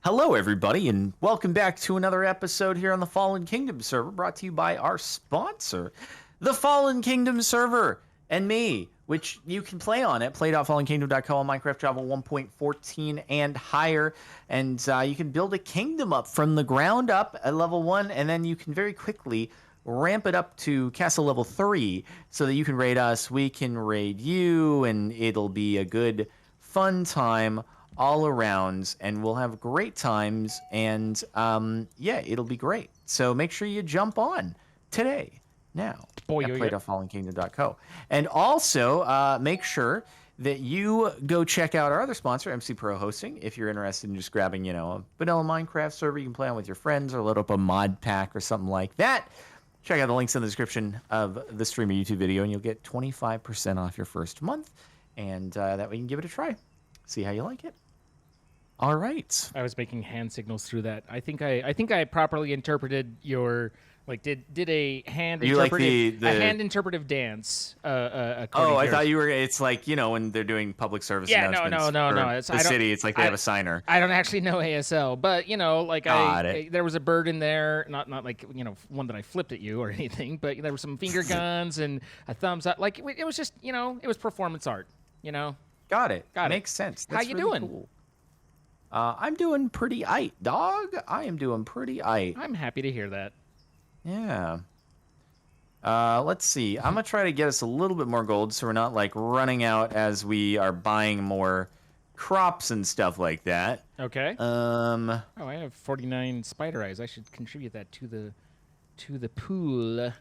Hello, everybody, and welcome back to another episode here on the Fallen Kingdom server, brought to you by our sponsor, the Fallen Kingdom server, and me, which you can play on at play.fallenkingdom.co on Minecraft Java 1.14 and higher, and you can build a kingdom up from the ground up at level 1, and then you can very quickly ramp it up to castle level 3 so that you can raid us, we can raid you, and it'll be a good, fun time all around, and we'll have great times, and yeah, it'll be great. So make sure you jump on today, now, at play.fallenkingdom.co. And also, make sure that you go check out our other sponsor, MC Pro Hosting, if you're interested in just grabbing, a vanilla Minecraft server you can play on with your friends, or load up a mod pack or something like that. Check out the links in the description of the stream or YouTube video, and you'll get 25% off your first month, and that way you can give it a try. See how you like it. All right. I was making hand signals through that. I think I properly interpreted your did a hand interpretive a hand interpretive dance. I thought you were. It's like when they're doing public service announcements. No. It's the city. It's like they have a signer. I don't actually know ASL, but there was a bird in there, not like one that I flipped at you or anything, but there were some finger guns and a thumbs up. Like it was just it was performance art. Got it. Makes sense. That's How you really doing? Cool. I'm doing pretty aight, dog. I am doing pretty aight. I'm happy to hear that. Yeah. Let's see. I'm going to try to get us a little bit more gold so we're not, running out as we are buying more crops and stuff like that. Okay. Oh, I have 49 spider eyes. I should contribute that to the pool.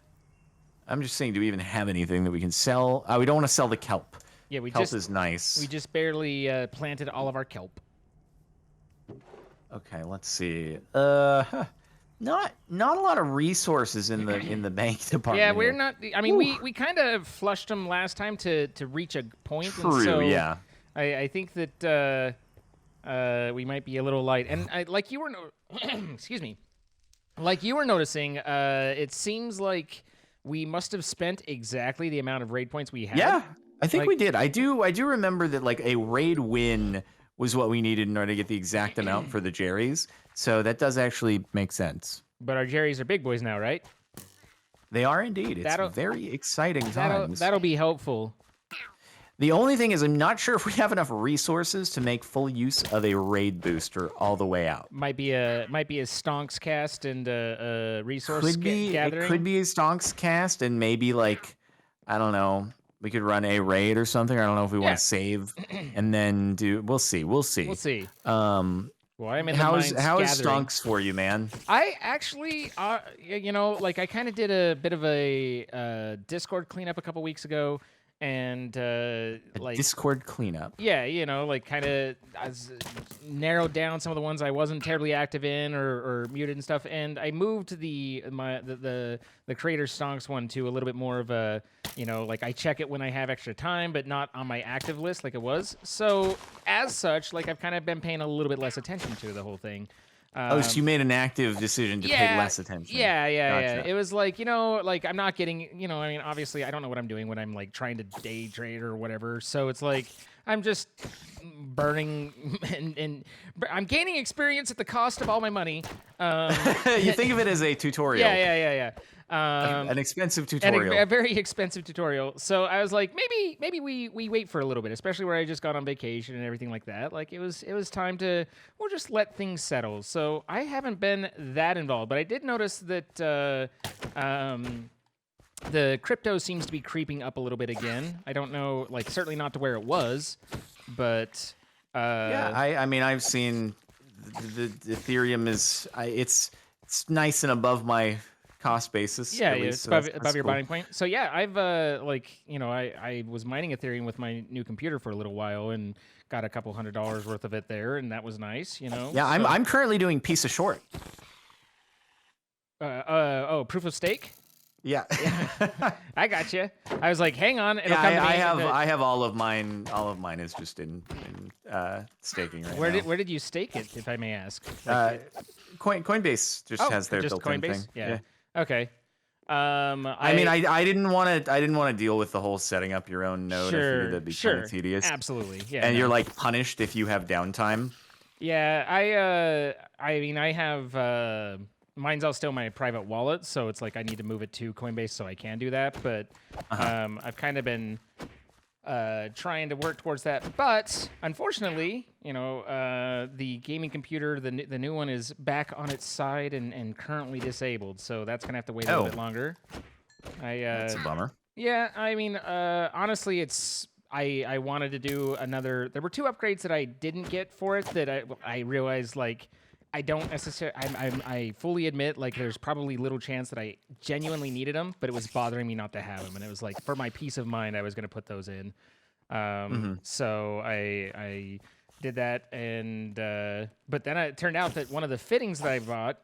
I'm just saying, do we even have anything that we can sell? We don't want to sell the kelp. Yeah, kelp is nice. We just barely planted all of our kelp. Okay, let's see. Not a lot of resources in the bank department. Yeah, we're not. I mean, we kind of flushed them last time to reach a point. True. And so yeah. I think that we might be a little light. And like you were, excuse me, like you were noticing. It seems like we must have spent exactly the amount of raid points we had. Yeah, I think we did. I do remember that a raid win was what we needed in order to get the exact amount for the Jerrys. So that does actually make sense. But our Jerrys are big boys now, right? They are indeed. It's very exciting times. That'll be helpful. The only thing is I'm not sure if we have enough resources to make full use of a raid booster all the way out. Might be a stonks cast and a resource gathering. It could be a stonks cast and maybe I don't know. We could run a raid or something. I don't know if we want to save and then do. We'll see. Well, I'm in how the is stonks for you, man? I actually, I kind of did a bit of a Discord cleanup a couple weeks ago, and Discord cleanup. Yeah, kind of narrowed down some of the ones I wasn't terribly active in or muted and stuff, and I moved the creator stonks one to a little bit more of a. I check it when I have extra time, but not on my active list like it was. So, as such, I've kind of been paying a little bit less attention to the whole thing. So you made an active decision to pay less attention. Yeah. It was I'm not getting, I mean, obviously I don't know what I'm doing when I'm trying to day trade or whatever. So it's I'm just burning and I'm gaining experience at the cost of all my money. You think of it as a tutorial. Yeah. An expensive tutorial. A very expensive tutorial. So I was like, maybe we wait for a little bit, especially where I just got on vacation and everything like that. It was time to we'll just let things settle. So I haven't been that involved, but I did notice that the crypto seems to be creeping up a little bit again. I don't know, certainly not to where it was, but I mean I've seen the Ethereum is it's nice and above my cost basis. Yeah, it's above your cool. Buying point. So yeah, I've I was mining Ethereum with my new computer for a little while and got a couple $100 worth of it there, and that was nice. Yeah, so, I'm currently doing piece of short. Proof of stake. Yeah. I got you. I was like, hang on. It'll come to me. I have all of mine. All of mine is just in staking right now. Where did you stake it, if I may ask? Coinbase just has their built-in thing. Yeah. Okay. I mean, I didn't want to deal with the whole setting up your own node. I figured that'd be kind of tedious. Absolutely. Yeah. And you're punished if you have downtime. Yeah, I mean, I have mine's all still my private wallet, so it's like I need to move it to Coinbase so I can do that. But I've kind of been trying to work towards that. But unfortunately, the gaming computer, the new one is back on its side and currently disabled, so that's gonna have to wait a little bit longer. That's a bummer. Yeah, I mean, honestly, I wanted to do another. There were 2 upgrades that I didn't get for it that I realized like I don't necessarily. I fully admit like there's probably little chance that I genuinely needed them, but it was bothering me not to have them, and it was like for my peace of mind I was gonna put those in. So I did that, and but then it turned out that one of the fittings that I bought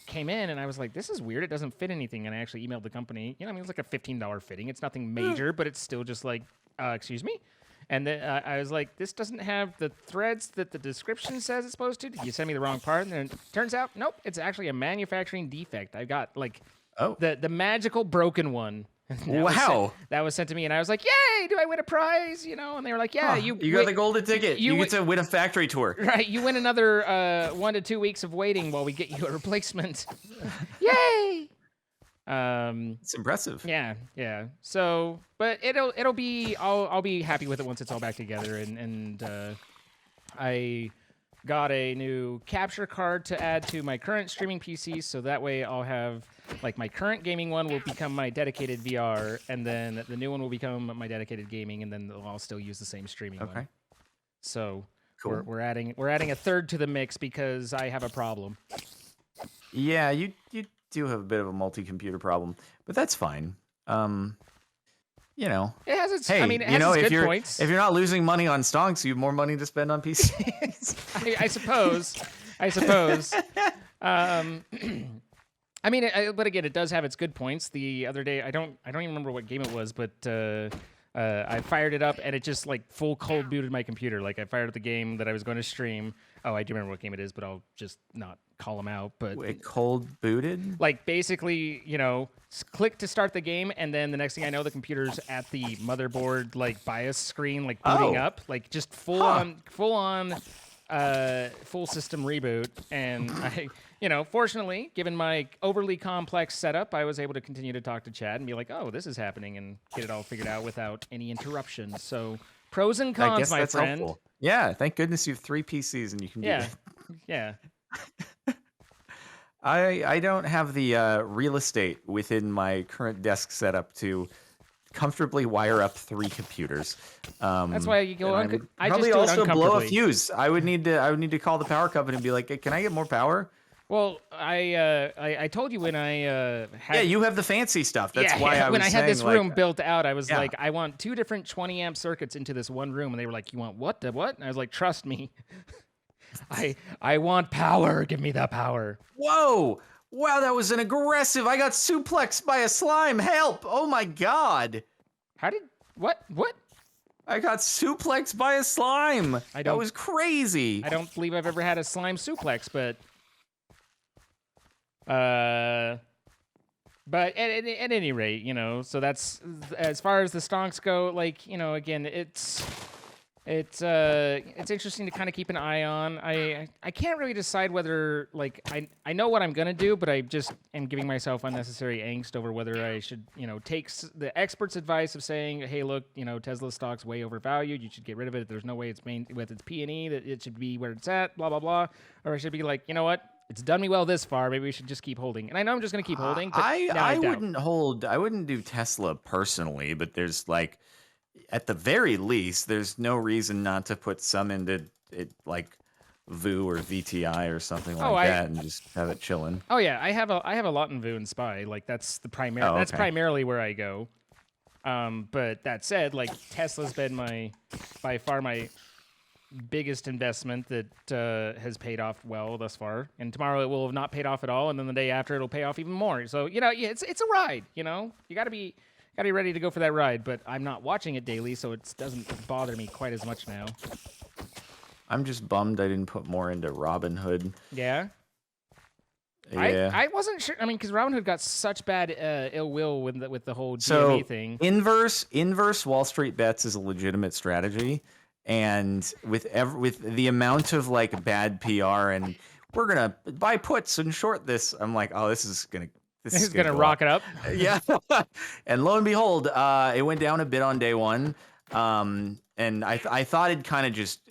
came in, and I was like, this is weird. It doesn't fit anything, and I actually emailed the company. I mean, it's like a $15 fitting. It's nothing major, but it's still just like, excuse me. And then I was like, this doesn't have the threads that the description says it's supposed to. Did you send me the wrong part? And then it turns out, nope, it's actually a manufacturing defect. I got like the magical broken one. That was sent to me, and I was like, yay, do I win a prize? And they were like, yeah, you got the golden ticket. You get to win a factory tour. Right, you win another 1 to 2 weeks of waiting while we get you a replacement. Yay! It's impressive. Yeah. So, but it'll be I'll be happy with it once it's all back together, and I got a new capture card to add to my current streaming PC, so that way I'll have like my current gaming one will become my dedicated VR, and then the new one will become my dedicated gaming, and then I'll still use the same streaming one. So cool. We're adding a third to the mix because I have a problem. Yeah, you do have a bit of a multi-computer problem, but that's fine. It has its. Hey, I mean, it has its good points. If you're not losing money on stonks, you have more money to spend on PCs. I suppose. I mean, but again, it does have its good points. The other day, I don't even remember what game it was, but I fired it up and it just like full cold booted my computer. Like I fired up the game that I was going to stream. Oh, I do remember what game it is, but I'll just not call them out. But it cold booted? Like basically, click to start the game, and then the next thing I know, the computer's at the motherboard like BIOS screen, like booting up, like just full on full system reboot. And I, fortunately, given my overly complex setup, I was able to continue to talk to Chad and be like, oh, this is happening, and get it all figured out without any interruptions. So pros and cons, I guess my that's friend. Helpful. Yeah, thank goodness you have 3 PCs and you can do that. Yeah. I don't have the real estate within my current desk setup to comfortably wire up 3 computers. That's why you go. I probably just do also it blow a fuse. I would need to call the power company and be like, hey, can I get more power? Well, I told you when I had. Yeah, you have the fancy stuff. That's why I was when I had this saying, room built out, I was like, I want 2 different 20 amp circuits into this one room, and they were like, you want what? The what? And I was like, trust me. I want power. Give me the power. Whoa! Wow, that was an aggressive. I got suplexed by a slime. Help! Oh my god! What? I got suplexed by a slime. That was crazy. I don't believe I've ever had a slime suplex, but at any rate, so that's as far as the stonks go. Like, again, it's interesting to kind of keep an eye on. I can't really decide whether, like, I know what I'm gonna do, but I just am giving myself unnecessary angst over whether I should, take the experts' advice of saying, hey, look, Tesla stock's way overvalued. You should get rid of it. There's no way with its P&E that it should be where it's at. Blah blah blah. Or I should be like, you know what? It's done me well this far. Maybe we should just keep holding. And I know I'm just gonna keep holding. But I wouldn't do Tesla personally, but there's like, at the very least, there's no reason not to put some into it, like VU or VTI or something like that, and just have it chilling. Oh yeah, I have a lot in VU and SPY. Like that's the primary. That's primarily where I go. But that said, like Tesla's been by far my biggest investment that has paid off well thus far. And tomorrow it will have not paid off at all, and then the day after it'll pay off even more. So it's a ride. You gotta be ready to go for that ride, but I'm not watching it daily, so it doesn't bother me quite as much now. I'm just bummed I didn't put more into Robinhood. Yeah? Yeah. I wasn't sure. I mean, because Robinhood got such bad ill will with the whole DME thing. Inverse Wall Street bets is a legitimate strategy, and with the amount of like bad PR and we're gonna buy puts and short this, I'm like, oh, this is gonna He's gonna go rock up. it up. Yeah. And lo and behold, it went down a bit on day one. And I thought it'd kind of just,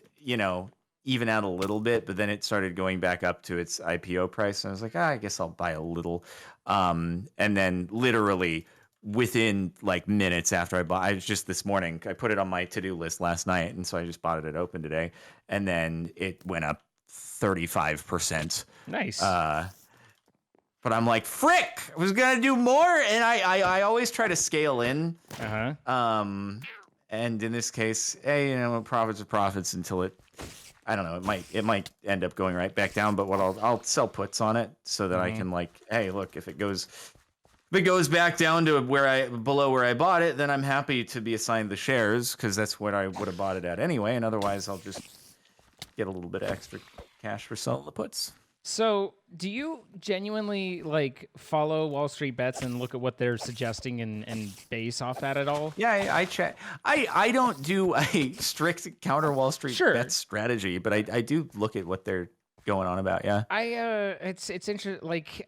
even out a little bit, but then it started going back up to its IPO price. And I was like, I guess I'll buy a little. And then literally within like minutes after I bought, I was just this morning, I put it on my to-do list last night. And so I just bought it at open today. And then it went up 35%. Nice. But I'm like, frick, I was gonna do more, and I always try to scale in. And in this case, hey, profits are profits until I don't know, it might end up going right back down. But I'll sell puts on it so that I can like, hey, look, if it goes back down to below where I bought it, then I'm happy to be assigned the shares because that's what I would have bought it at anyway. And otherwise, I'll just get a little bit of extra cash for selling the puts. So, do you genuinely like follow Wall Street Bets and look at what they're suggesting and base off that at all? Yeah, I check. I don't do a strict counter Wall Street Bets strategy, but I do look at what they're going on about. Yeah. It's interesting. Like,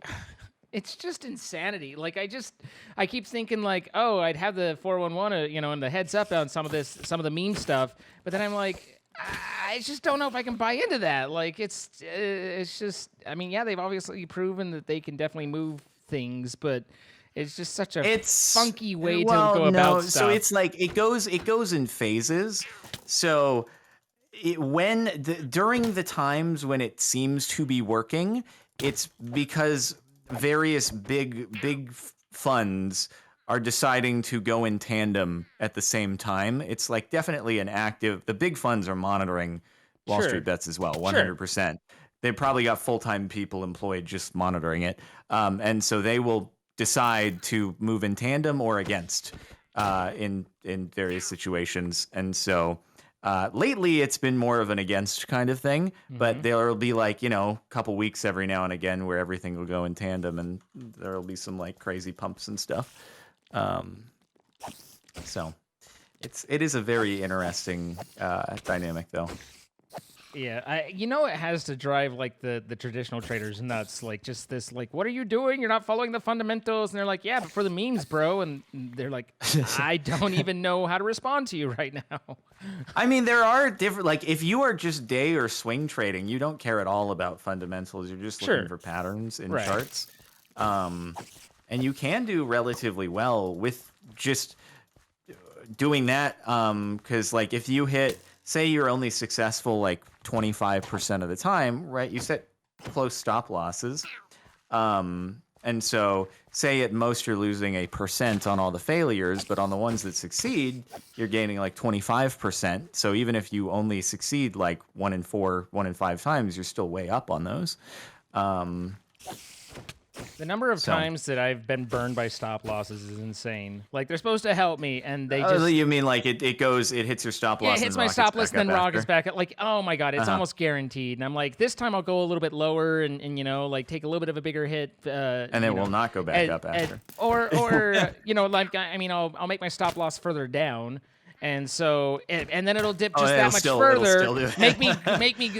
it's just insanity. Like, I keep thinking like, oh, I'd have the 411, and the heads up on some of the meme stuff, but then I'm like, I just don't know if I can buy into that. Like, it's just, I mean, yeah, they've obviously proven that they can definitely move things, but it's just such a funky way to go about stuff. So it's like it goes in phases. So during the times when it seems to be working, it's because various big funds are deciding to go in tandem at the same time. It's like definitely the big funds are monitoring Wall Street Bets as well, 100%. They've probably got full-time people employed just monitoring it. And so they will decide to move in tandem or against in various situations. And so lately it's been more of an against kind of thing, but there'll be like, a couple weeks every now and again where everything will go in tandem and there'll be some like crazy pumps and stuff. So it is a very interesting dynamic though. Yeah, it has to drive like the traditional traders nuts. Like just this, like, what are you doing? You're not following the fundamentals. And they're like, yeah, but for the memes, bro. And they're like, I don't even know how to respond to you right now. I mean, there are different, like if you are just day or swing trading, you don't care at all about fundamentals. You're just looking for patterns in charts. And you can do relatively well with just doing that. Because like if you say you're only successful like 25% of the time, right? You set close stop losses. And so say at most you're losing 1% on all the failures, but on the ones that succeed, you're gaining like 25%. So even if you only succeed like 1 in 4, 1 in 5 times, you're still way up on those. The number of times that I've been burned by stop losses is insane. Like they're supposed to help me, and they just. You mean like it hits your stop loss? Yeah, it hits my stop loss, and then rockets back up. Like, oh my god, it's almost guaranteed. And I'm like, this time I'll go a little bit lower, and like take a little bit of a bigger hit. And it will not go back up after. Or like I mean, I'll make my stop loss further down. And so, and then it'll dip just that much further, make me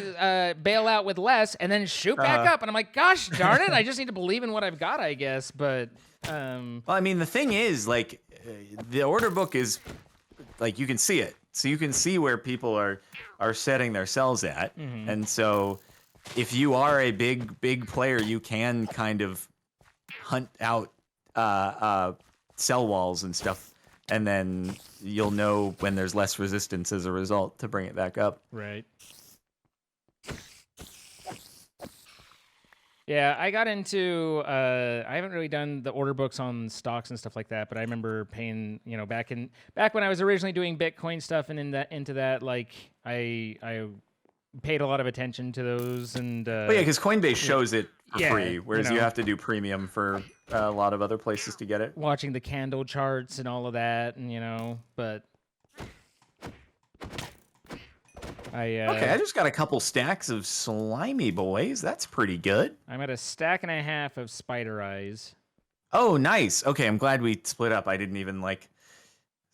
bail out with less, and then shoot back up. And I'm like, gosh darn it! I just need to believe in what I've got, I guess. But well, I mean, the thing is, like, the order book is like you can see it, so you can see where people are setting their sells at, and so if you are a big player, you can kind of hunt out sell walls and stuff. And then you'll know when there's less resistance as a result to bring it back up. Right. Yeah, I got into. I haven't really done the order books on stocks and stuff like that, but I remember paying. Back when I was originally doing Bitcoin stuff and into that, like I paid a lot of attention to those and. Well, yeah, because Coinbase shows it for free, whereas you have to do premium for a lot of other places to get it. Watching the candle charts and all of that, and but okay, I just got a couple stacks of slimy boys. That's pretty good. I'm at a stack and a half of spider eyes. Oh, nice. Okay, I'm glad we split up. I didn't even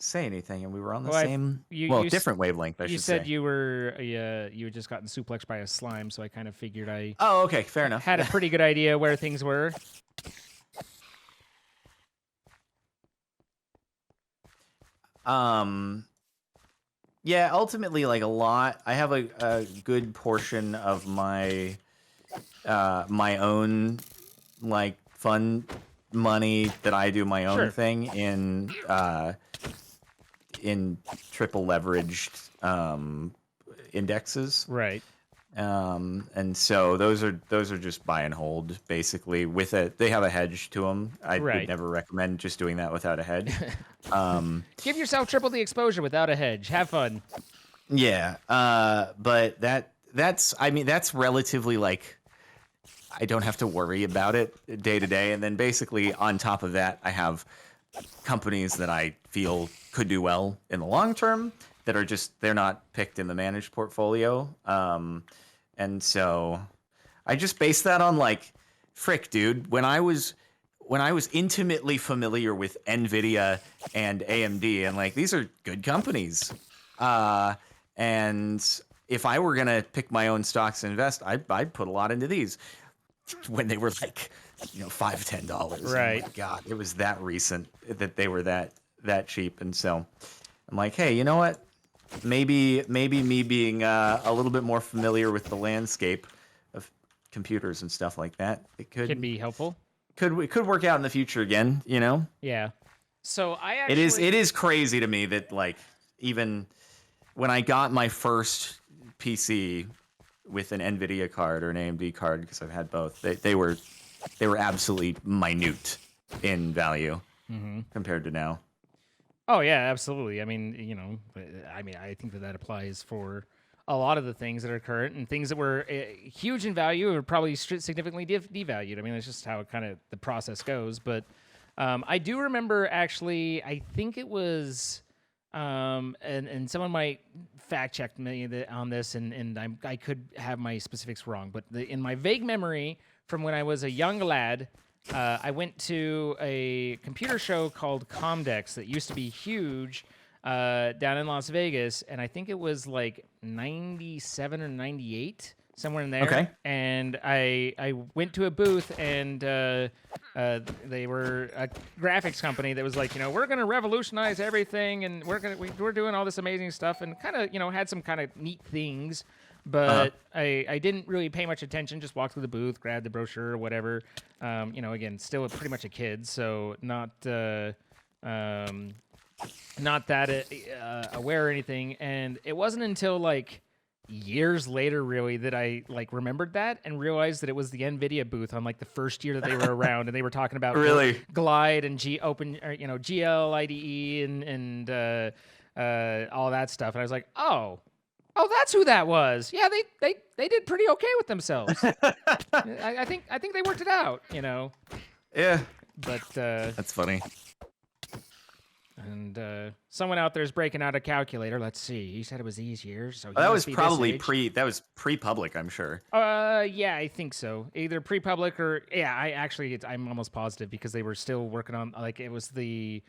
say anything, and we were on the Well, same, different wavelength. I you should said say. you were you had just gotten suplexed by a slime, so I kind of figured I Oh, okay, fair enough. had a pretty good idea where things were. Yeah, ultimately, like a lot. I have a good portion of my my own like fun money that I do my own Sure. thing in triple leveraged indexes. Right. And so those are just buy and hold basically with it. They have a hedge to them. I Right. would never recommend just doing that without a hedge. Give yourself triple the exposure without a hedge. Have fun. Yeah. But that's relatively like I don't have to worry about it day to day. And then basically on top of that, I have companies that I feel could do well in the long term that are just they're not picked in the managed portfolio. And so I just base that on like, frick, dude, when I was intimately familiar with Nvidia and AMD, and like these are good companies. And if I were gonna pick my own stocks to invest, I'd put a lot into these when they were like, $5-10. Right. Oh my God, it was that recent that they were that cheap, and so I'm like, hey, you know what? Maybe me being a little bit more familiar with the landscape of computers and stuff like that, it Could be helpful. could work out in the future again. Yeah. So I actually It is crazy to me that like even when I got my first PC with an Nvidia card or an AMD card, because I've had both, they were absolutely minute in value compared to now. Oh yeah, absolutely. I mean, I think that applies for a lot of the things that are current and things that were huge in value are probably significantly devalued. I mean, that's just how kind of the process goes. But I do remember actually, I think it was, and someone might fact check me on this, and I could have my specifics wrong, but in my vague memory from when I was a young lad. I went to a computer show called Comdex that used to be huge down in Las Vegas, and I think it was like 97 or 98, somewhere in there. Okay. And I went to a booth, and they were a graphics company that was like, we're going to revolutionize everything, and we're doing all this amazing stuff, and kind of, had some kind of neat things. But I didn't really pay much attention. Just walked through the booth, grabbed the brochure or whatever. Again, still pretty much a kid, so not that aware or anything. And it wasn't until like years later, really, that I like remembered that and realized that it was the Nvidia booth on like the first year that they were around, and they were talking about Really? Glide and GL IDE and all that stuff. And I was like, oh, that's who that was. Yeah, they did pretty okay with themselves. I think they worked it out, Yeah. But That's funny. And someone out there is breaking out a calculator. Let's see. He said it was easier, so That was must be probably this age. that was pre-public, I'm sure. Yeah, I think so. Either pre-public or yeah. I'm almost positive because they were still working on like it was the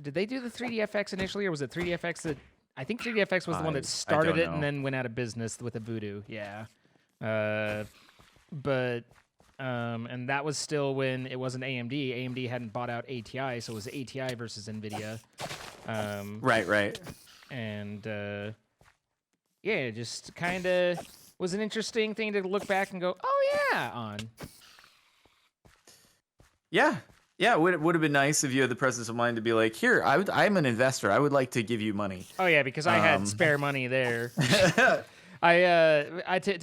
did they do the 3DFX initially, or was it 3DFX that? I think 3DFX was the one that started it and then went out of business with a Voodoo. Yeah. But and that was still when it wasn't AMD. AMD hadn't bought out ATI, so it was ATI versus Nvidia. Right. And yeah, just kind of was an interesting thing to look back and go, oh yeah, on. Yeah. Yeah, it would have been nice if you had the presence of mind to be like, here, I'm an investor. I would like to give you money. Oh yeah, because I had spare money there. To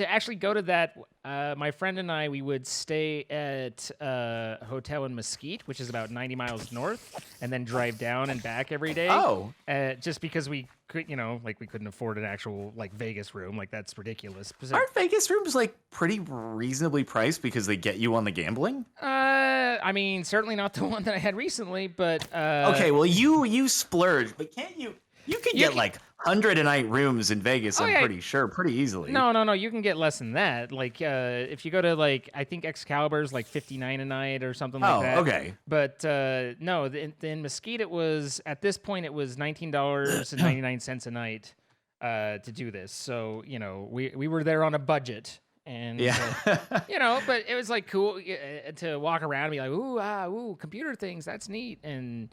actually go to that, my friend and I, we would stay at a hotel in Mesquite, which is about 90 miles north, and then drive down and back every day. Oh. Just because we could, we couldn't afford an actual Vegas room. Like that's ridiculous. Aren't Vegas rooms like pretty reasonably priced because they get you on the gambling? I mean, certainly not the one that I had recently, but okay, well you splurge, but can't you? You can get like 100 a night rooms in Vegas, Oh, I'm yeah. pretty sure, pretty easily. No. You can get less than that. Like, if you go to like, I think Excalibur's like 59 a night or something like Oh, that. okay. But no, in Mesquite it was at this point it was $19.99 a night to do this. So we were there on a budget. And Yeah. but it was like cool to walk around and be like, ooh, computer things, that's neat, and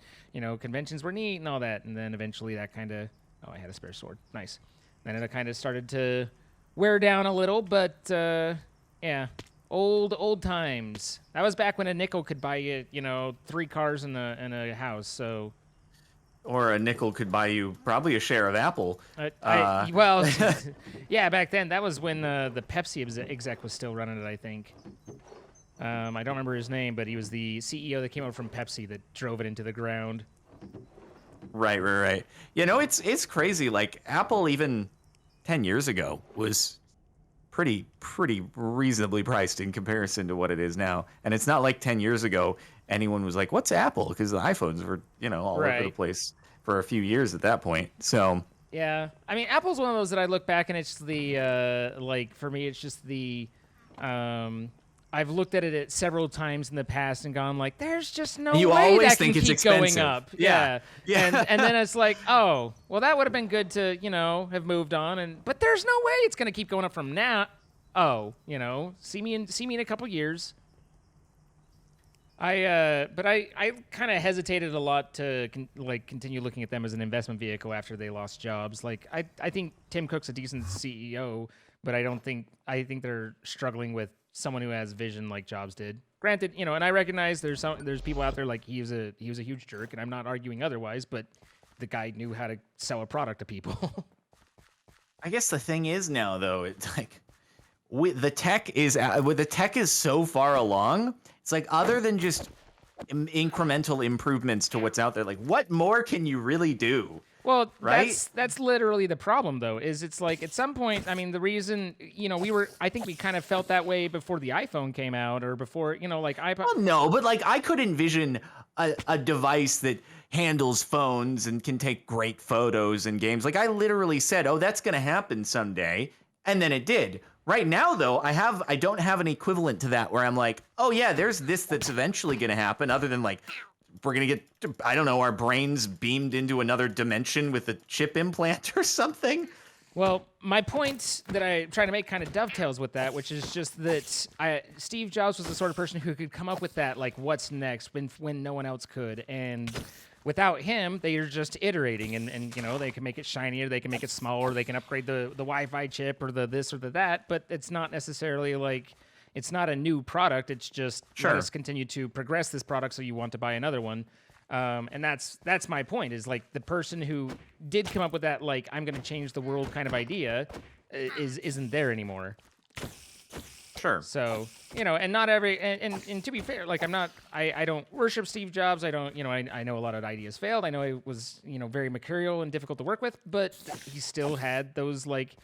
conventions were neat and all that. And then eventually that kind of, I had a spare sword, nice. Then it kind of started to wear down a little, but yeah, old times. That was back when a nickel could buy you, 3 cars in a house. So. Or a nickel could buy you probably a share of Apple. Well, yeah, back then that was when the Pepsi exec was still running it, I think. I don't remember his name, but he was the CEO that came out from Pepsi that drove it into the ground. Right. It's crazy. Like Apple, even 10 years ago, was pretty reasonably priced in comparison to what it is now. And it's not like 10 years ago anyone was like, "What's Apple?" Because the iPhones were, all over the place for a few years at that point. So yeah, I mean, Apple's one of those that I look back and it's the like for me, it's just the I've looked at it several times in the past and gone like, "There's just no you way always that think can it's keep expensive. going up." Yeah. And then it's like, oh, well, that would have been good to have moved on, but there's no way it's gonna keep going up from now. Oh, see me in a couple years. But I kind of hesitated a lot to continue looking at them as an investment vehicle after they lost jobs. Like I think Tim Cook's a decent CEO, but I think they're struggling with someone who has vision like Jobs did. Granted, and I recognize there's people out there like he was a huge jerk, and I'm not arguing otherwise, but the guy knew how to sell a product to people. I guess the thing is now though, it's like the tech is so far along. It's like other than just incremental improvements to what's out there, like what more can you really do? Well, right? That's literally the problem, though. Is it's like at some point, I mean, the reason I think we kind of felt that way before the iPhone came out, or before like iPod. Well, no, but like I could envision a device that handles phones and can take great photos and games. Like I literally said, "Oh, that's going to happen someday," and then it did. Right now, though, I don't have an equivalent to that where I'm like, "Oh yeah, there's this that's eventually going to happen," other than like we're going to get, I don't know, our brains beamed into another dimension with a chip implant or something. Well, my point that I try to make kind of dovetails with that, which is just that Steve Jobs was the sort of person who could come up with that, like, what's next when no one else could. And without him, they are just iterating, and they can make it shinier, they can make it smaller, they can upgrade the Wi-Fi chip or the this or the that, but it's not necessarily like, it's not a new product. It's just let us continue to progress this product so you want to buy another one. And that's my point, is like the person who did come up with that, like, I'm going to change the world kind of idea isn't there anymore. Sure. So, and not every, and to be fair, like I don't worship Steve Jobs. I don't, I know a lot of ideas failed. I know he was, very mercurial and difficult to work with, but he still had those like,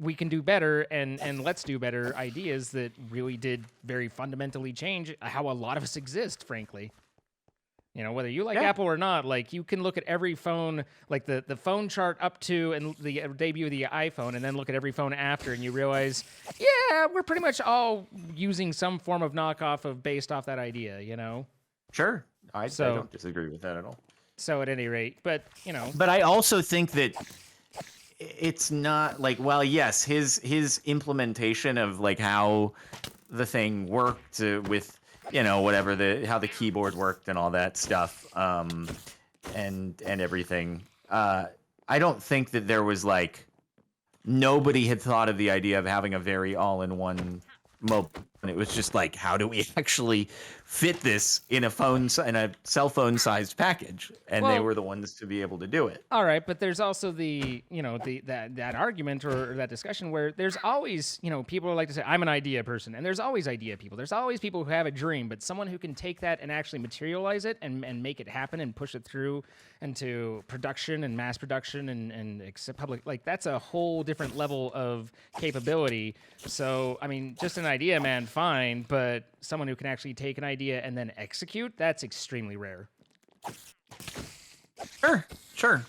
we can do better and let's do better ideas that really did very fundamentally change how a lot of us exist, frankly. Whether you like Apple or not, like you can look at every phone, like the phone chart up to and the debut of the iPhone, and then look at every phone after, and you realize, yeah, we're pretty much all using some form of knockoff based off that idea, Sure. I don't disagree with that at all. So at any rate, but But I also think that it's not like, well, yes, his implementation of like how the thing worked with whatever how the keyboard worked and all that stuff, and everything. I don't think that there was like nobody had thought of the idea of having a very all-in-one mobile. And it was just like, how do we actually fit this in a cell phone sized package? And they were the ones to be able to do it. All right, but there's also that argument or that discussion where there's always, people like to say, I'm an idea person, and there's always idea people. There's always people who have a dream, but someone who can take that and actually materialize it and make it happen and push it through into production and mass production and public, like that's a whole different level of capability. So, I mean, just an idea, man, fine, but someone who can actually take an idea and then execute, that's extremely rare. Sure.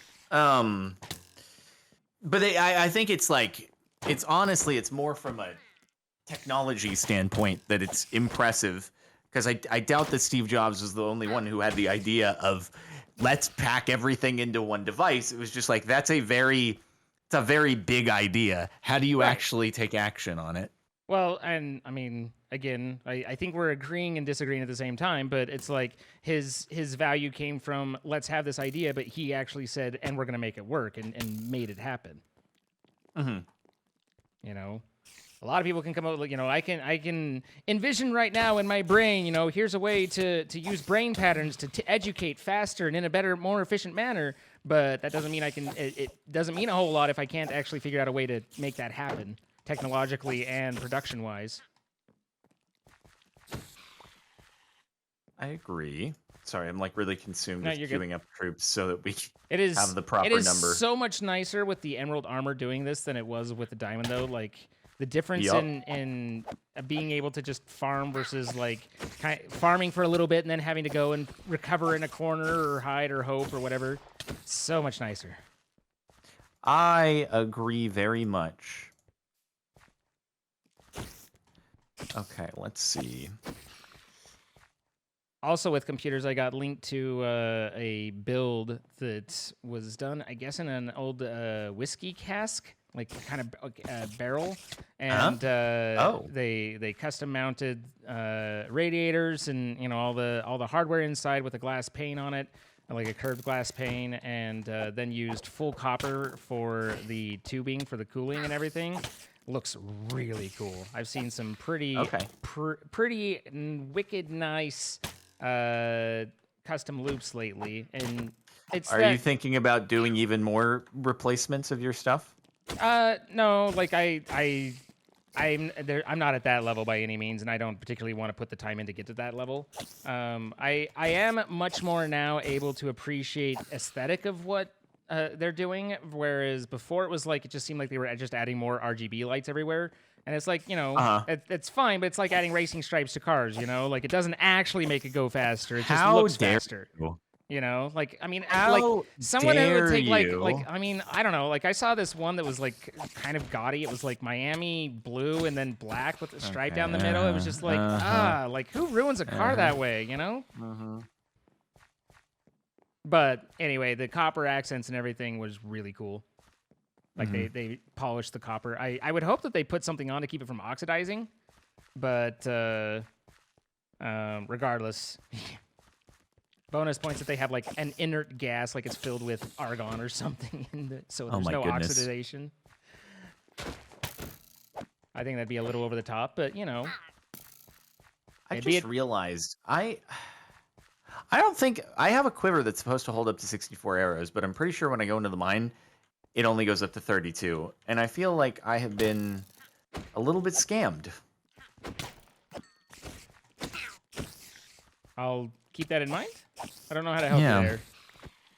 But I think it's like, it's honestly, it's more from a technology standpoint that it's impressive, because I doubt that Steve Jobs was the only one who had the idea of let's pack everything into one device. It was just like, it's a very big idea. How do you Right. actually take action on it? Well, and I mean, again, I think we're agreeing and disagreeing at the same time, but it's like his value came from let's have this idea, but he actually said, and we're gonna make it work, and made it happen. Mm-hmm. You know, a lot of people can come up with, I can envision right now in my brain, here's a way to use brain patterns to educate faster and in a better, more efficient manner. But that doesn't mean I can. It doesn't mean a whole lot if I can't actually figure out a way to make that happen technologically and production wise. I agree. Sorry, I'm like really consumed No, with you're good. queuing up troops so that we It is. have the It proper is number. so much nicer with the emerald armor doing this than it was with the diamond, though. Like the difference Yup. in being able to just farm versus like farming for a little bit and then having to go and recover in a corner or hide or hope or whatever. So much nicer. I agree very much. Okay, let's see. Also, with computers, I got linked to a build that was done, I guess, in an old whiskey cask, like kind of barrel, and Oh. they custom mounted radiators and all the hardware inside with a glass pane on it, like a curved glass pane, and then used full copper for the tubing for the cooling and everything. Looks really cool. I've seen some pretty wicked nice custom loops lately, and it's Are you thinking about doing even more replacements of your stuff? no, like I'm not at that level by any means, and I don't particularly want to put the time in to get to that level. I am much more now able to appreciate aesthetic of what they're doing, whereas before it was like it just seemed like they were just adding more RGB lights everywhere. And it's like, it's fine, but it's like adding racing stripes to cars, like it doesn't actually make it go faster. It just How looks dare faster. you? Like, I mean, like How someone who would dare take you? I mean, I don't know. Like I saw this one that was like kind of gaudy. It was like Miami blue and then black with a stripe down the middle. It was just like, like who ruins a car that way, But anyway, the copper accents and everything was really cool. Like they polished the copper. I would hope that they put something on to keep it from oxidizing, but regardless, bonus points that they have like an inert gas, like it's filled with argon or something, so there's no oxidation. I think that'd be a little over the top, but I just realized I don't think I have a quiver that's supposed to hold up to 64 arrows, but I'm pretty sure when I go into the mine, it only goes up to 32. And I feel like I have been a little bit scammed. I'll keep that in mind. I don't know how to help you there.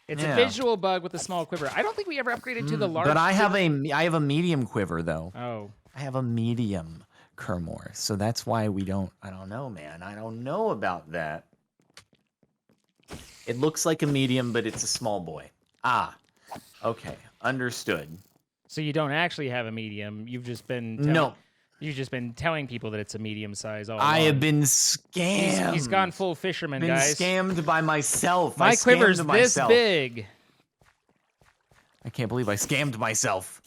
It's a visual bug with a small quiver. I don't think we ever upgraded to the large. But I have a medium quiver though. Oh. I have a medium Kermore, so that's why we don't. I don't know, man. I don't know about that. It looks like a medium, but it's a small boy. Ah, okay, understood. So you don't actually have a medium. You've just been You've just been telling people that it's a medium size all along. I have been scammed. He's gone full fisherman, guys. Been scammed by myself. My quiver's this big. I can't believe I scammed myself.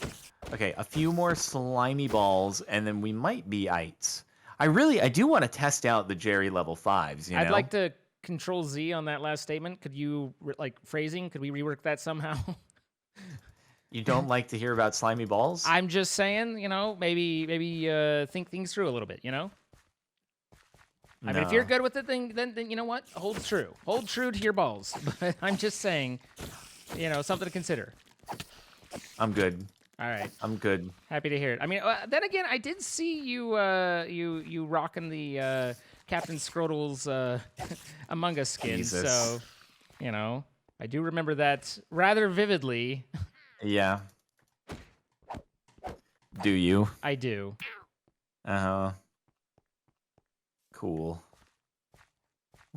Okay, a few more slimy balls, and then we might be ites. I do want to test out the Jerry level 5s, you know? I'd like to Control Z on that last statement. Could you, like, phrasing? Could we rework that somehow? You don't like to hear about slimy balls? I'm just saying, maybe think things through a little bit, I mean, if you're good with it, then you know what? Hold true. Hold true to your balls. But I'm just saying, something to consider. I'm good. All right. I'm good. Happy to hear it. I mean, then again, I did see you you rocking the Captain Scrotal's Among Us skin. Jesus. So, I do remember that rather vividly. Yeah. Do you? I do. Uh-huh. Cool.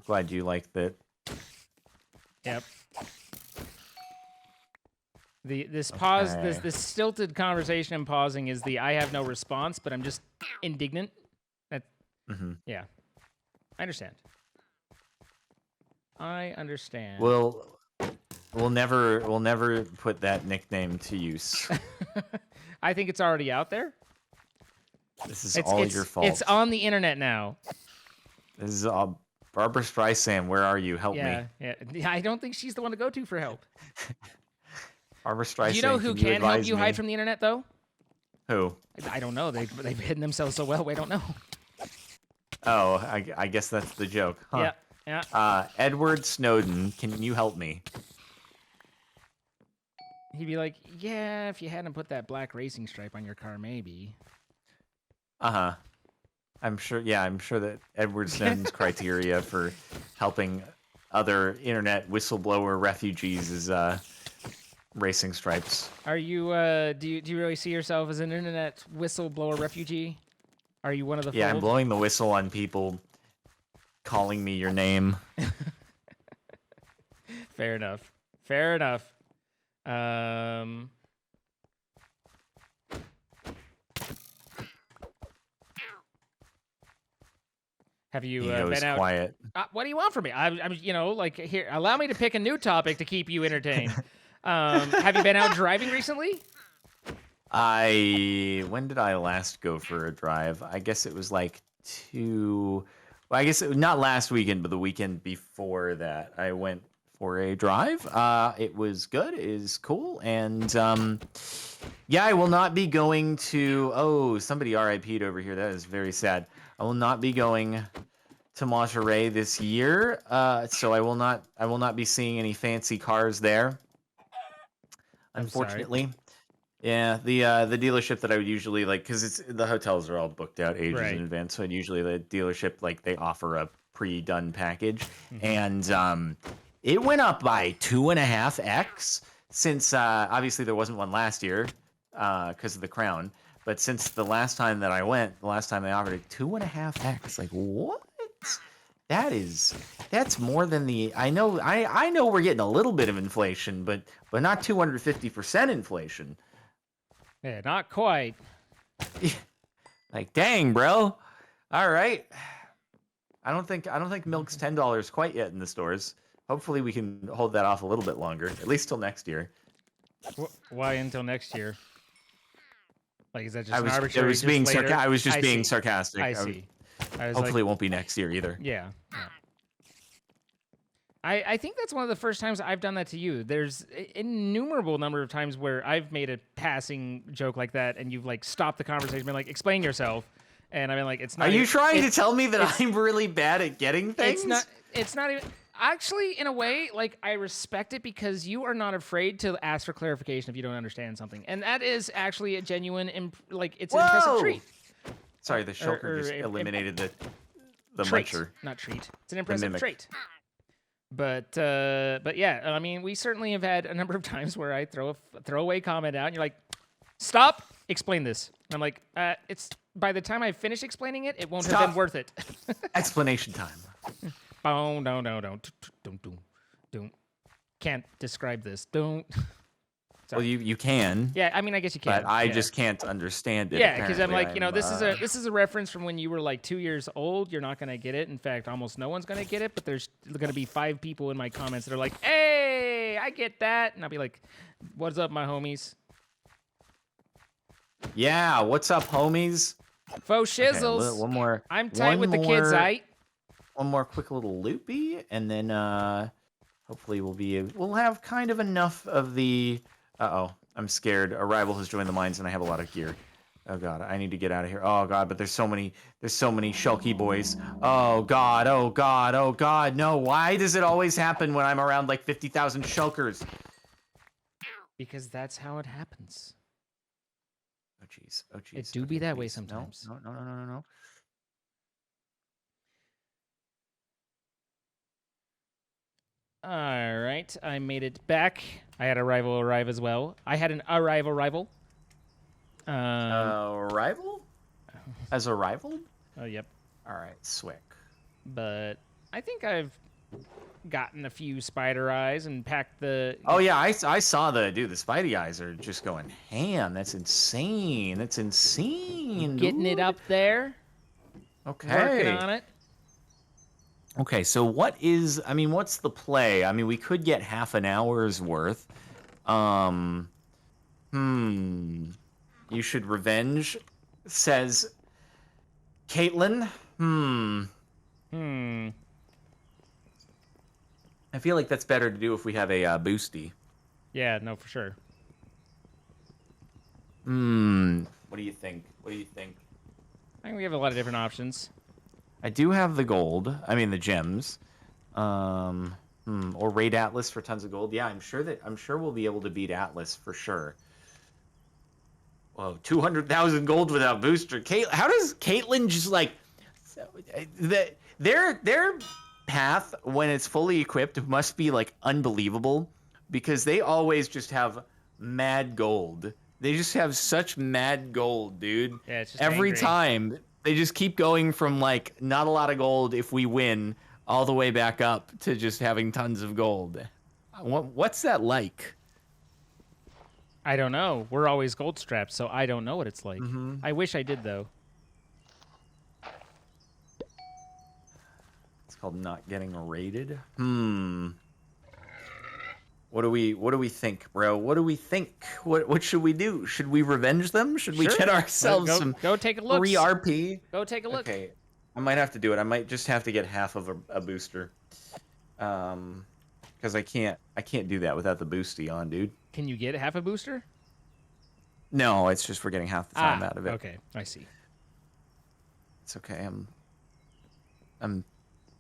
Glad you liked that. Yep. This pause, Okay. this stilted conversation and pausing is the I have no response, but I'm just indignant. That yeah, I understand. I understand. We'll never put that nickname to use. I think it's already out there. This is all your fault. It's on the internet now. This is Barbara Streisand. Where are you? Help me. Yeah. I don't think she's the one to go to for help. Barbara Streisand. Do you know who can help you hide from the internet, though? Who? I don't know. They've hidden themselves so well. We don't know. Oh, I guess that's the joke. Huh. Yeah. Edward Snowden, can you help me? He'd be like, yeah, if you hadn't put that black racing stripe on your car, maybe. Uh-huh. I'm sure that Edward Snowden's criteria for helping other internet whistleblower refugees is racing stripes. Are you do you really see yourself as an internet whistleblower refugee? Are you one of the Yeah, fold? I'm blowing the whistle on people calling me your name. Fair enough. Fair enough. Have you been out? Quiet. What do you want from me? I'm like, here, allow me to pick a new topic to keep you entertained. Have you been out driving recently? When did I last go for a drive? I guess it was like I guess not last weekend, but the weekend before that. I went for a drive. It was good. It is cool. And yeah, I will not be going to. Oh, somebody RIP'd over here. That is very sad. I will not be going to Monterey this year. So I will not be seeing any fancy cars there. Unfortunately. Yeah, the dealership that I would usually because the hotels are all booked out ages in advance. So usually the dealership they offer a pre-done package, and it went up by 2.5x since obviously there wasn't one last year because of the crown. But since the last time that I went, the last time they offered it, 2.5x. Like what? That's more than the. I know we're getting a little bit of inflation, but not 250% inflation. Yeah, not quite. Like, dang, bro. All right. I don't think milk's $10 quite yet in the stores. Hopefully, we can hold that off a little bit longer, at least till next year. Why until next year? Like, is that just I was being sarcastic. I see. Hopefully, it won't be next year either. Yeah. I think that's one of the first times I've done that to you. There's an innumerable number of times where I've made a passing joke like that, and you've stopped the conversation, been like, "Explain yourself," and I've been like, "It's not." Are you trying to tell me that I'm really bad at getting things? It's not even. Actually, in a way, I respect it because you are not afraid to ask for clarification if you don't understand something, and that is actually a genuine, it's an impressive treat. Sorry, the shulker just eliminated the trait, muncher. Not treat. It's an impressive trait. But yeah, I mean, we certainly have had a number of times where I throw a throwaway comment out, and you're like, "Stop! Explain this." And I'm like, "It's by the time I finish explaining it, it won't have been worth it." Explanation time. Oh no, don't. Can't describe this. Don't. Well, you can. Yeah, I mean, I guess you can. But I just can't understand it. Yeah, because I'm like, this is a reference from when you were 2 years old. You're not gonna get it. In fact, almost no one's gonna get it. But there's gonna be 5 people in my comments that are like, "Hey, I get that," and I'll be like, "What's up, my homies?" Yeah, what's up, homies? Faux shizzles. Okay, one more. I'm tight with the kids, aight? One more quick little loopy, and then hopefully we'll have kind of enough of the. Uh-oh, I'm scared. A rival has joined the mines, and I have a lot of gear. Oh god, I need to get out of here. Oh god, but there's so many shulky boys. Oh god, oh god, oh god, no. Why does it always happen when I'm around 50,000 shulkers? Because that's how it happens. Oh jeez, oh jeez. It do be that way sometimes. No. All right, I made it back. I had a rival arrive as well. I had an arrival rival. Rival? As a rival? Oh, yep. All right, swick. But I think I've gotten a few spider eyes and packed the. Oh yeah, I saw the Spidey eyes are just going ham. That's insane. That's insane. Getting it dude. up there. Okay. Working on it. Okay, so what's the play? I mean, we could get half an hour's worth. You should revenge, says Caitlin. I feel like that's better to do if we have a boosty. Yeah, no, for sure. What do you think? What do you think? I think we have a lot of different options. I do have the gold. I mean the gems. Or raid Atlas for tons of gold. Yeah, I'm sure we'll be able to beat Atlas for sure. Whoa, 200,000 gold without booster. How does Caitlyn just like their path when it's fully equipped must be like unbelievable because they always just have mad gold. They just have such mad gold, dude. Yeah, it's just every angry. time they just keep going from like not a lot of gold if we win all the way back up to just having tons of gold. What's that like? I don't know. We're always gold strapped, so I don't know what it's like. I wish I did though. It's called not getting raided. What do we think, bro? What do we think? What should we do? Should we revenge them? Should we Sure. get ourselves Go- some go take a look. free RP? Go take a look. Okay, I might have to do it. I might just have to get half of a booster, because I can't do that without the boosty on, dude. Can you get half a booster? No, it's just we're getting half the time out of it. Okay, I see. It's okay.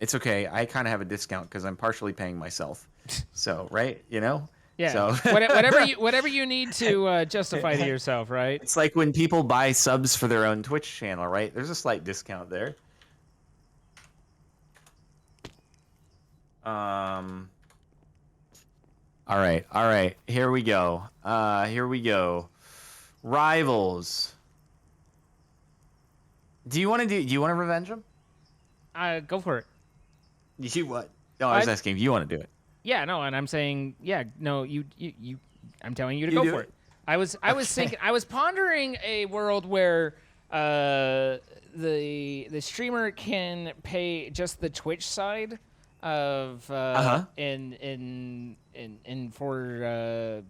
It's okay. I kind of have a discount because I'm partially paying myself. So, right? You know? Yeah. So whatever you need to justify to yourself, right? it's like when people buy subs for their own Twitch channel, right? There's a slight discount there. All right. Here we go. Rivals. Do you want to revenge them? Go for it. You what? No, I was asking if you want to do it. Yeah, no, and I'm saying, yeah, no, you I'm telling you to You go do for it? it. I was thinking, I was pondering a world where the streamer can pay just the Twitch side of and for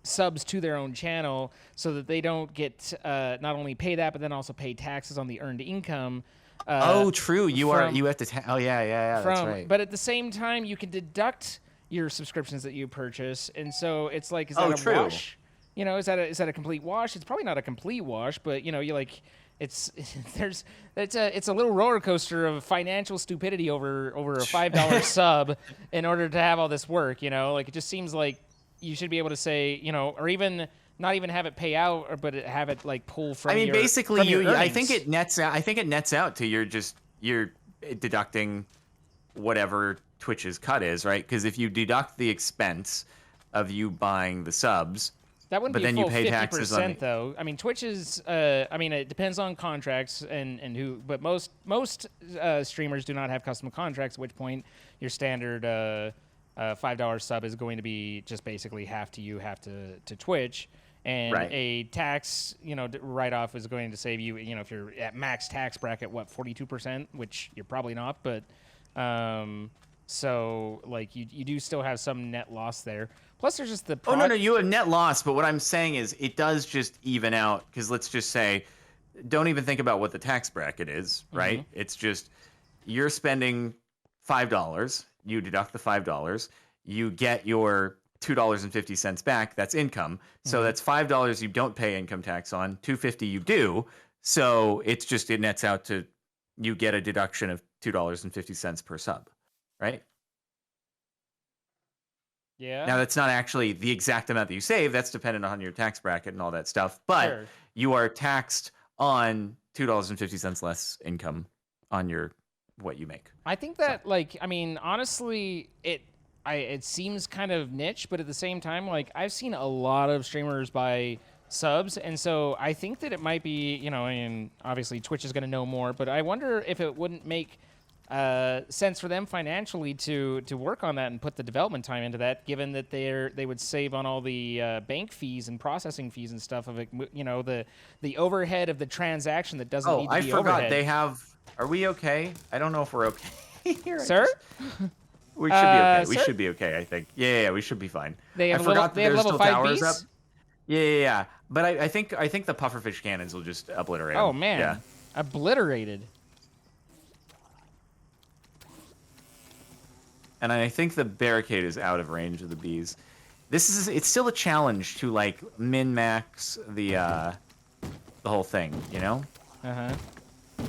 subs to their own channel, so that they don't get not only pay that, but then also pay taxes on the earned income. Oh, true. You have to. Oh, yeah. That's From, right. but at the same time, you can deduct your subscriptions that you purchase, and so it's like, is that a true. wash? You know, is that a complete wash? It's probably not a complete wash, but you know, you like, it's a little roller coaster of financial stupidity over a $5 sub in order to have all this work. You know, like it just seems like you should be able to say, you know, or even not even have it pay out, but have it like pull from. I mean, basically, I think earnings. it nets out. I think it nets out to you're deducting whatever Twitch's cut is, right? Because if you deduct the expense of you buying the subs, That wouldn't but be then a full you pay 50%, taxes on though. I mean, Twitch is. I mean, it depends on contracts and who. But most streamers do not have custom contracts. At which point, your standard $5 sub is going to be just basically half to you, half to Twitch. And Right. a tax, write-off is going to save you. You know, if you're at max tax bracket, 42%, which you're probably not, but. So like you do still have some net loss there. Plus, there's just the. Oh no, you have net loss. But what I'm saying is, it does just even out. Because let's just say, don't even think about what the tax bracket is, right? It's just you're spending $5. You deduct the $5. You get your $2.50 back. That's income. So that's $5 you don't pay income tax on. $2.50 you do. So it nets out to you get a deduction of $2.50 per sub, right? Yeah. Now that's not actually the exact amount that you save. That's dependent on your tax bracket and all that stuff. But Sure. you are taxed on $2.50 less income on what you make. I think that, like, I mean, honestly, it seems kind of niche, but at the same time, like, I've seen a lot of streamers buy subs, and so I think that it might be, I mean, obviously Twitch is going to know more, but I wonder if it wouldn't make sense for them financially to work on that and put the development time into that, given that they would save on all the bank fees and processing fees and stuff of it, the overhead of the transaction that doesn't Oh, need to I be forgot overhead. they have. Are we okay? I don't know if we're okay. Here, Sir? We should be okay. We sir? should be okay, I think. Yeah, we should be fine. They have I level, forgot that they have there's level still 5 towers up. beasts? Yeah. But I think the pufferfish cannons will just obliterate them. Oh man, Yeah. obliterated. And I think the barricade is out of range of the bees. It's still a challenge to like min-max the whole thing, you know? Uh-huh.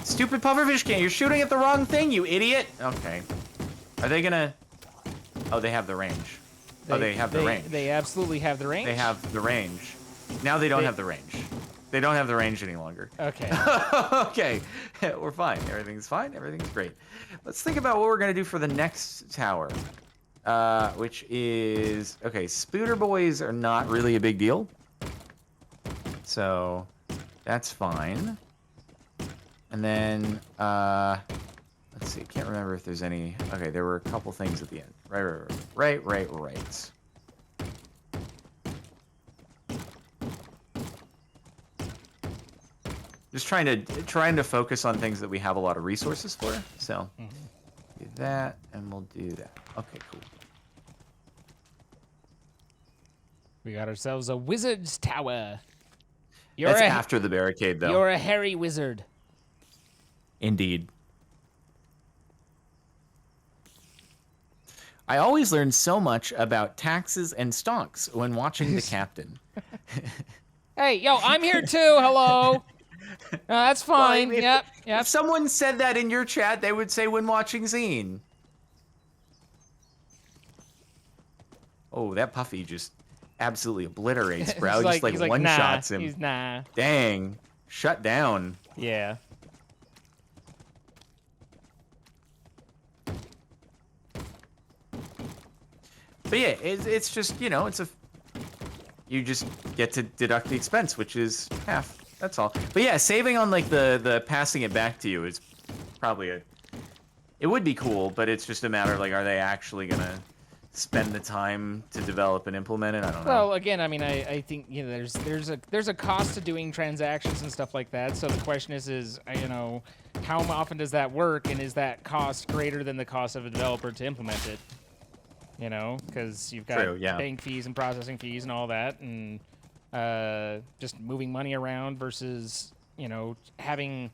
Stupid pufferfish can, you're shooting at the wrong thing, you idiot! Okay. Are they gonna... Oh, they have the range. They have the range. They absolutely have the range? They have the range. Now they don't have the range. They don't have the range any longer. Okay. Okay, we're fine. Everything's fine. Everything's great. Let's think about what we're gonna do for the next tower, which is okay. Spooter boys are not really a big deal, so that's fine. And then let's see. Can't remember if there's any. Okay, there were a couple things at the end. Right. Just trying to focus on things that we have a lot of resources for. So do that, and we'll do that. Okay, cool. We got ourselves a wizard's tower. That's after the barricade, though. You're a hairy wizard. Indeed. I always learn so much about taxes and stonks when watching the captain. Hey, yo, I'm here too. Hello. That's fine. Well, Yep. If someone said that in your chat, they would say when watching Zine. Oh, that Puffy just absolutely obliterates, bro. Just like one-shots him. He's nah. Dang. Shut down. Yeah. But yeah, it's just, you just get to deduct the expense, which is half. That's all. But yeah, saving on like the passing it back to you is probably it would be cool, but it's just a matter of like, are they actually gonna spend the time to develop and implement it? I don't know. Well, again, I mean, I think there's a cost to doing transactions and stuff like that. So the question is how often does that work, and is that cost greater than the cost of a developer to implement it? Because you've got bank fees and processing fees and all that, and just moving money around versus having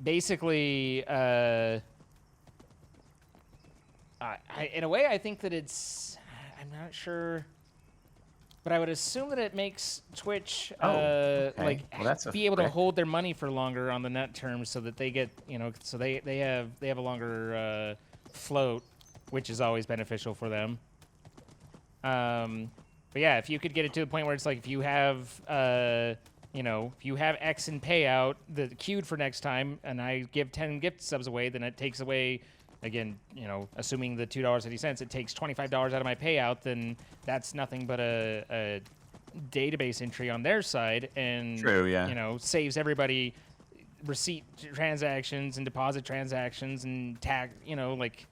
basically in a way I think that I'm not sure, but I would assume that it makes Twitch be able to hold their money for longer on the net terms, so that they get so they have a longer float, which is always beneficial for them. But yeah, if you could get it to the point where it's like, if you have, if you have X in payout the queued for next time, and I give 10 gift subs away, then it takes away, again, assuming the $2.50, it takes $25 out of my payout, then that's nothing but a database entry on their side, and saves everybody receipt transactions and deposit transactions and tag, like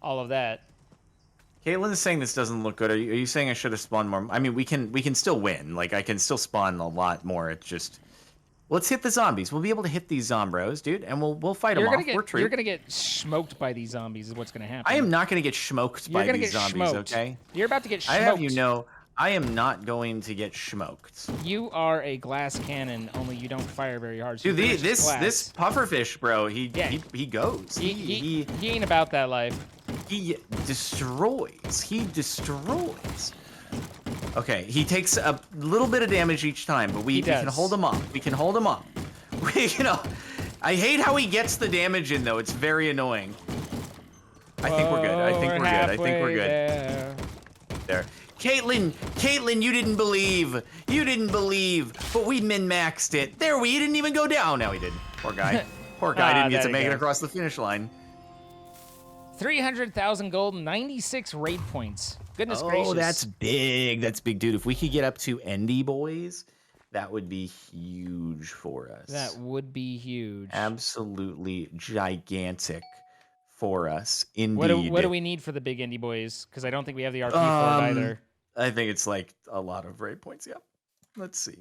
all of that. Caitlin is saying this doesn't look good. Are you saying I should have spawned more? I mean, we can still win. Like, I can still spawn a lot more. It's just, let's hit the zombies. We'll be able to hit these zombros, dude, and we'll fight them off. You're gonna get smoked by these zombies. Is what's gonna happen. I am not gonna get smoked by these zombies. Okay. You're about to get smoked. I have you know, I am not going to get smoked. You are a glass cannon, only you don't fire very hard. So dude, this pufferfish, bro, he goes. He ain't about that life. He destroys. He destroys. Okay, he takes a little bit of damage each time, but we can hold him up. We can hold him up. I hate how he gets the damage in, though. It's very annoying. I think we're good. I think we're good. There. Caitlin, you didn't believe. But we min-maxed it. There, he didn't even go down. Now he did. Poor guy. Poor guy didn't get to make it across the finish line. 300,000 gold, 96 raid points. Goodness gracious. Oh, that's big. That's big, dude. If we could get up to Endy boys, that would be huge for us. That would be huge. Absolutely gigantic for us. Indeed. What do we need for the big indie boys? Because I don't think we have the RP for it either. I think it's like a lot of raid points. Yep. Let's see.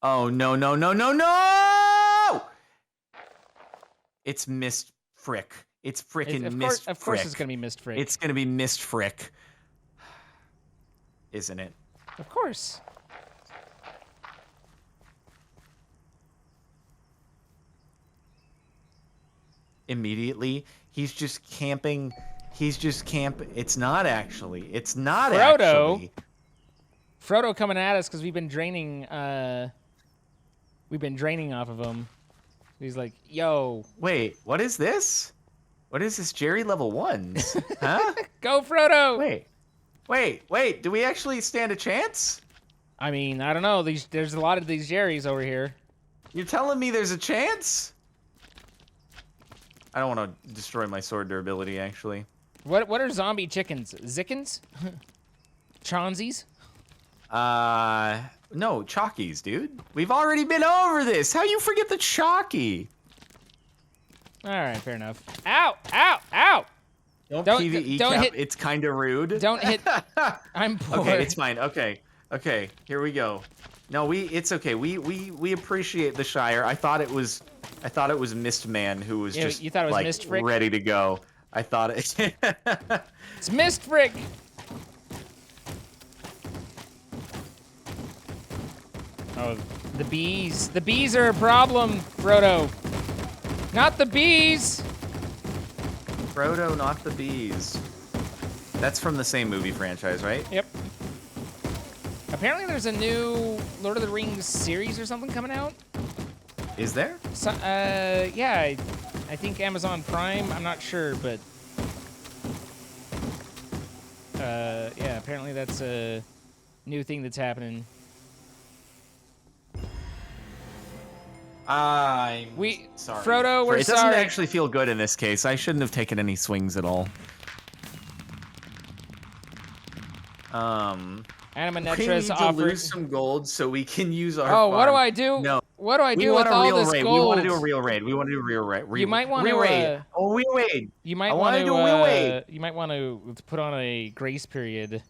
Oh no no no no no! It's Mist Frick. It's freaking Mist Frick. Of course, it's gonna be Mist Frick. It's gonna be Mist Frick, isn't it? Of course. Immediately, he's just camping. He's just It's not actually. It's not Frodo. actually. Frodo coming at us because we've been draining. We've been draining off of him. He's like, "Yo, Wait, what is this? What is this? Jerry level 1s? Huh? go Frodo!" Wait. Do we actually stand a chance? I mean, I don't know. There's a lot of these Jerrys over here. You're telling me there's a chance? I don't want to destroy my sword durability, actually. What are zombie chickens? Zickens? Chonzies? No, Chalkies, dude. We've already been over this. How you forget the Chalky? All right, fair enough. Ow! Ow! Ow! Don't PvE don't cap. hit. It's kind of rude. Don't hit. I'm poor. Okay, it's fine. Okay, here we go. No, it's okay. We appreciate the Shire. I thought it was Mist Man who was just you thought it was like Mist Frick? ready to go. I thought it. It's Mist Frick. Oh, the bees. The bees are a problem, Frodo. Not the bees. Frodo, not the bees. That's from the same movie franchise, right? Yep. Apparently there's a new Lord of the Rings series or something coming out. Is there? So, yeah, I think Amazon Prime. I'm not sure, but yeah, apparently that's a new thing that's happening. I'm sorry. Frodo, we're It doesn't sorry. actually feel good in this case. I shouldn't have taken any swings at all. Anima We need Netra's to offered. lose some gold so we can use our Oh, what do farm. I do? No. What do I We do with want a all real this raid. gold? We want to do a real raid. We want to do a real raid. You might want to raid. Oh, real raid. You might I want wanna do a real raid. You might want to put on a grace period.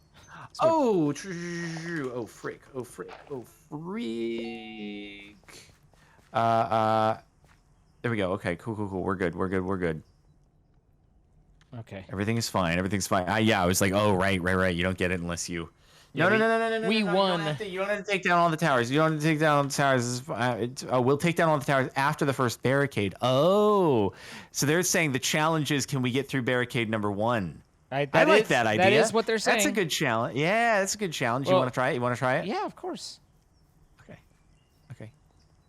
Oh, oh frick. Oh frick. Oh freak. There we go. Okay, cool. We're good. Okay. Everything is fine. Yeah, I was like, oh, right. You don't get it unless you. Yeah, No. we won. You don't have to take down all the towers. We'll take down all the towers after the first barricade. Oh, so they're saying the challenge is, can we get through barricade number 1? I like that idea. That is what they're saying. That's a good challenge. Yeah, that's a good challenge. Well, you want to try it? Yeah, of course. Okay.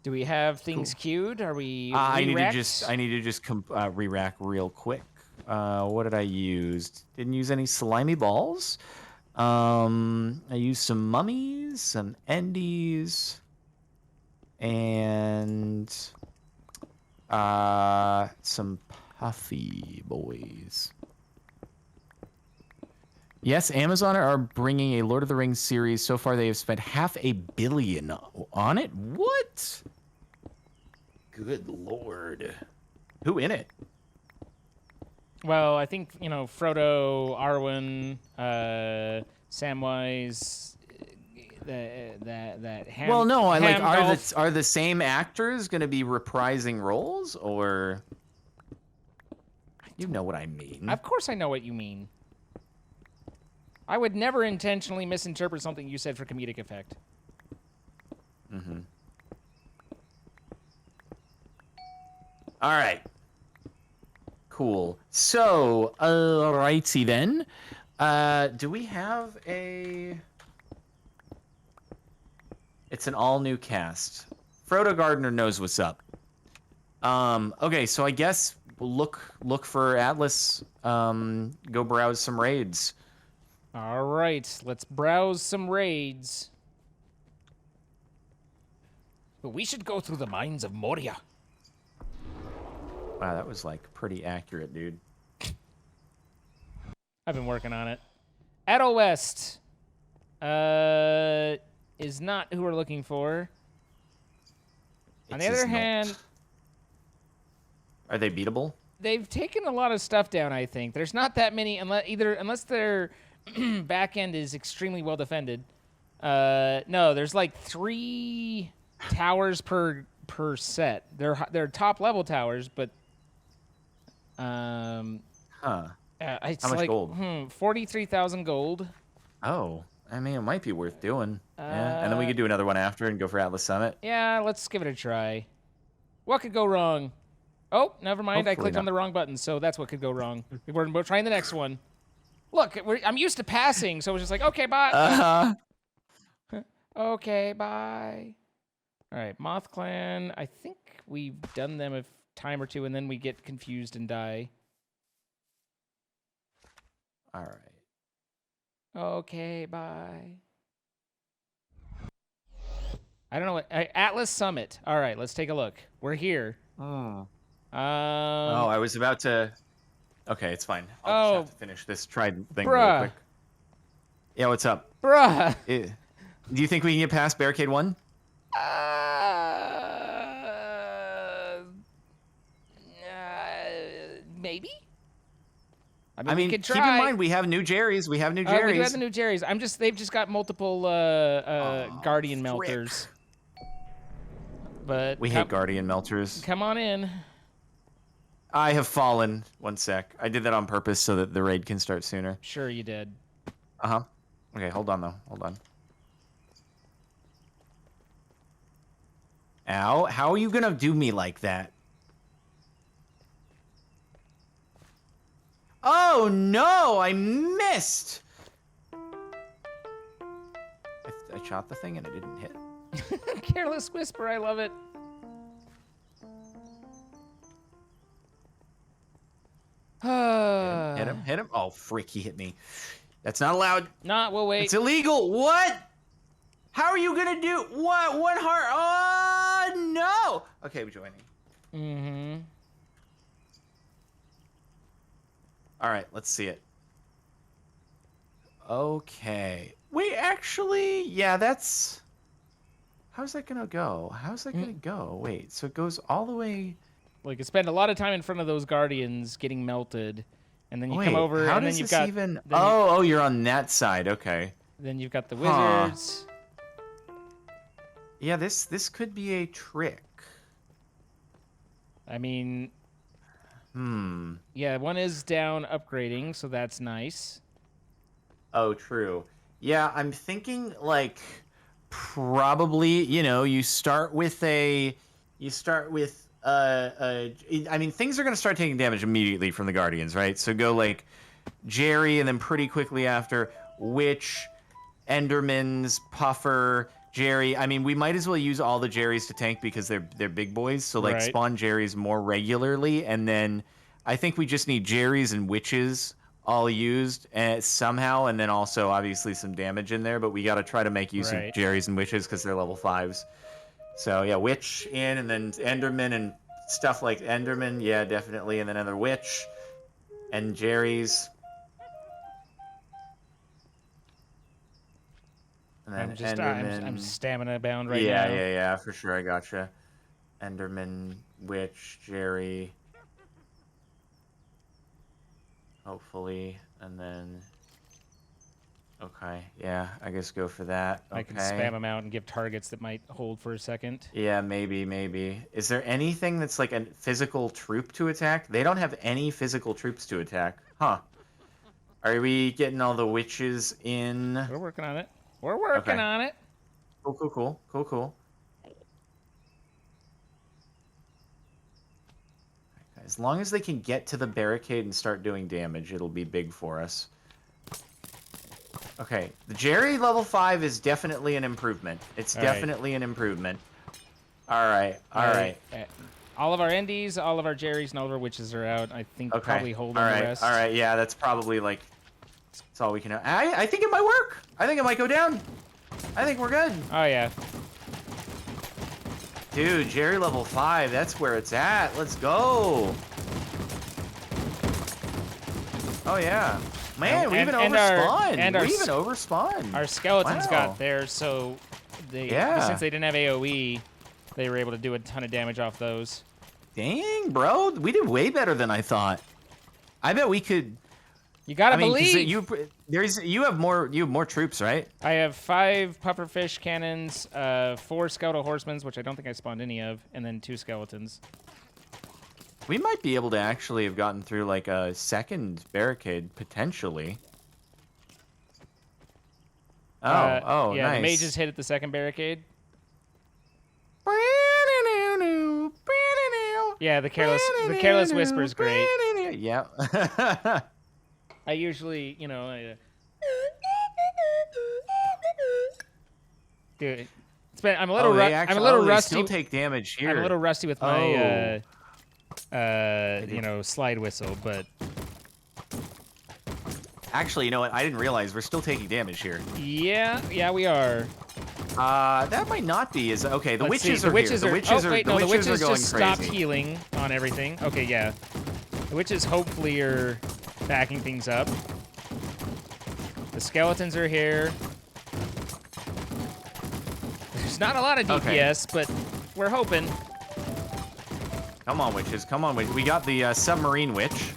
Do we have things queued? Are we? I need to just re-rack real quick. What did I use? Didn't use any slimy balls. I used some mummies, some endies, and some puffy boys. Yes, Amazon are bringing a Lord of the Rings series. So far, they have spent $500 million on it. What? Good Lord. Who in it? Well, I think Frodo, Arwen, Samwise. That. Well, no, are the same actors going to be reprising roles, or you know what I mean? Of course, I know what you mean. I would never intentionally misinterpret something you said for comedic effect. Mm-hmm. All right. Cool. So, rightsy then. Do we have a... It's an all-new cast. Frodo Gardner knows what's up. Okay, so I guess we'll look for Atlas. Go browse some raids. All right, let's browse some raids. But we should go through the mines of Moria. Wow, that was like pretty accurate, dude. I've been working on it. Adel West is not who we're looking for. On the other hand, Are they beatable? They've taken a lot of stuff down, I think. There's not that many, unless their back end is extremely well defended. No, there's like 3 towers per set. They're top level towers, but Huh. it's How much like gold? 43,000 gold. Oh, I mean, it might be worth doing. Yeah, and then we could do another one after and go for Atlas Summit. Yeah, let's give it a try. What could go wrong? Oh, never mind. I Hopefully clicked on not. the wrong button, so that's what could go wrong. We're trying the next one. Look, I'm used to passing, so it was just like, okay, bye. Uh-huh. Okay, bye. All right, Moth Clan. I think we've done them a time or two, and then we get confused and die. All right. Okay, bye. I don't know what Atlas Summit. All right, let's take a look. We're here. Oh, Oh, I was about to... Okay, it's fine. I'll just have to finish this trident thing real bruh. quick. Yeah, what's up? Bruh. Do you think we can get past Barricade 1? Maybe. I mean, we could keep try. in mind, we have new Jerry's. We have new We do Jerry's. have the new Jerry's. They've just got multiple Guardian frick. melters. But We hate Guardian melters. Come on in. I have fallen. One sec. I did that on purpose so that the raid can start sooner. Sure, you did. Uh-huh. Okay, hold on, though. Hold on. Ow. How are you gonna do me like that? Oh, no! I missed! I shot the thing and it didn't hit. Careless Whisper, I love it. Hit him, hit him. Oh, frick, he hit me. That's not allowed. Nah, we'll wait. It's illegal. What? How are you gonna do what? One heart? Oh no! Okay, we're joining. Mm-hmm. All right, let's see it. Okay. Wait, actually, yeah, that's. How's that gonna go? How's that gonna go? Wait, so it goes all the way. Well, you can spend a lot of time in front of those Guardians getting melted, and then you Wait, come over, how and then does you've this got. even? Then Oh, you're on that side. Okay. Then you've got the Huh. wizards. Yeah, this could be a trick. I mean, Hmm. yeah, one is down upgrading, so that's nice. Oh, true. Yeah, I'm thinking like probably, you start with I mean, things are going to start taking damage immediately from the Guardians, right? So go like Jerry and then pretty quickly after Witch, Endermans, Puffer, Jerry. I mean, we might as well use all the Jerrys to tank because they're big boys. So like Right. spawn Jerrys more regularly, and then I think we just need Jerrys and Witches all used somehow, and then also obviously some damage in there. But we got to try to make use Right. of Jerrys and Witches because they're level 5s. So yeah, Witch in, and then Enderman and stuff like Enderman. Yeah, definitely, and then another Witch and Jerry's. And then I'm just Enderman. I'm stamina bound right yeah, now. yeah, for sure. I gotcha. Enderman, Witch, Jerry. Hopefully, and then. Okay, yeah, I guess go for that. Okay. I can spam them out and give targets that might hold for a second. Yeah, maybe. Is there anything that's like a physical troop to attack? They don't have any physical troops to attack. Huh. Are we getting all the witches in? We're working on it. We're working Okay. on it. Cool. As long as they can get to the barricade and start doing damage, it'll be big for us. Okay, the Jerry level 5 is definitely an improvement. It's All right. definitely an improvement. All right. All of our Endies, all of our Jerrys, and all of our Witches are out. I think Okay. probably hold all on right. the rest. All right. Yeah, that's probably like that's all we can. I think it might work. I think it might go down. I think we're good. Oh yeah. Dude, Jerry level 5. That's where it's at. Let's go. Oh yeah. Man, we even overspawned. We even overspawned. Our skeletons Wow. got there, so Yeah. since they didn't have AOE, they were able to do a ton of damage off those. Dang, bro. We did way better than I thought. I bet we could. You gotta I mean, 'cause believe. you have more troops, right? I have 5 pufferfish cannons, 4 skeletal horsemen, which I don't think I spawned any of, and then 2 skeletons. We might be able to actually have gotten through like a second barricade potentially. Oh, yeah, nice. the mages hit at the second barricade. Yeah, the careless whisper is great. Yeah. I usually, you know, dude, I'm a little I'm a little they rusty. still take damage here. I'm a little rusty with my you know, slide whistle, but actually, you know what? I didn't realize we're still taking damage here. yeah, we are. That might not be. Okay, the witches are here. The witches are the witches going just crazy. stopped healing on everything. Okay, yeah. The witches hopefully are backing things up. The skeletons are here. There's not a lot of DPS, but we're hoping. Come on, witches. Come on, witches. We got the submarine witch.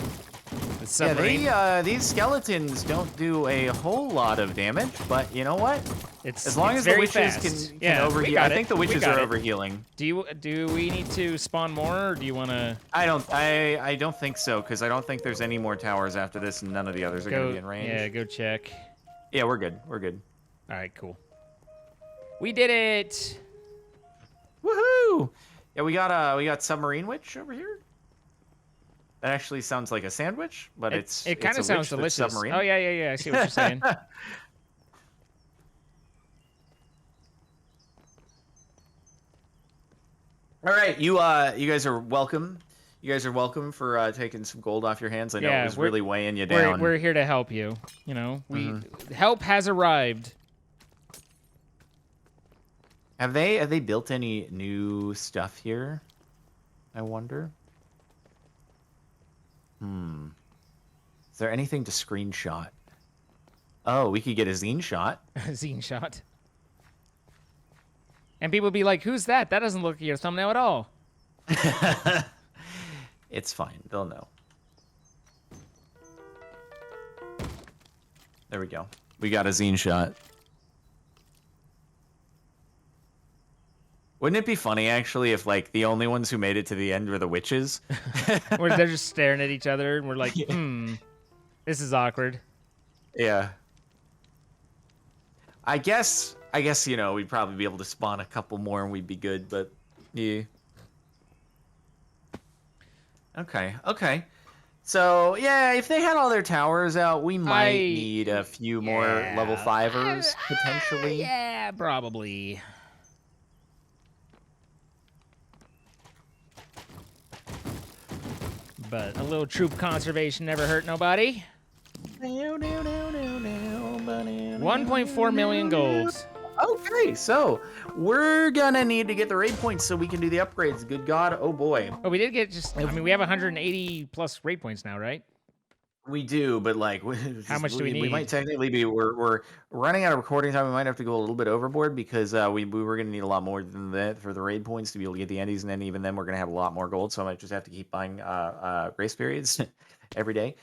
The submarine. Yeah, these skeletons don't do a whole lot of damage, but you know what? As long as the witches can overheal. I think the witches are overhealing. Do we need to spawn more, or do you want to? I don't think so, because I don't think there's any more towers after this, and none of the others are going to be in range. Yeah, go check. Yeah, we're good. We're good. All right, cool. We did it! Woohoo! Yeah, we got submarine witch over here. That actually sounds like a sandwich, but it kind of sounds delicious. Submarine. Oh yeah. I see what you're saying. All right, you guys are welcome. You guys are welcome for taking some gold off your hands. I know it was really weighing you down. We're here to help you. You know, help has arrived. Have they built any new stuff here? I wonder. Is there anything to screenshot? Oh, we could get a zine shot. Zine shot. And people be like, "Who's that? That doesn't look like your thumbnail at all." It's fine. They'll know. There we go. We got a zine shot. Wouldn't it be funny, actually, if, like, the only ones who made it to the end were the witches? Where they're just staring at each other, and we're like, this is awkward. Yeah. I guess, you know, we'd probably be able to spawn a couple more and we'd be good, but, yeah. Okay. So, yeah, if they had all their towers out, we might need a few more level 5ers, potentially. Yeah, probably. But a little troop conservation never hurt nobody. 1.4 million gold. Okay, so we're gonna need to get the raid points so we can do the upgrades. Good God, oh boy. Oh, we did get we have 180 plus raid points now, right? We do, but like, how much do we need? We might technically be. We're running out of recording time. We might have to go a little bit overboard because we were going to need a lot more than that for the raid points to be able to get the endies, and then even then we're going to have a lot more gold. So I might just have to keep buying grace periods every day.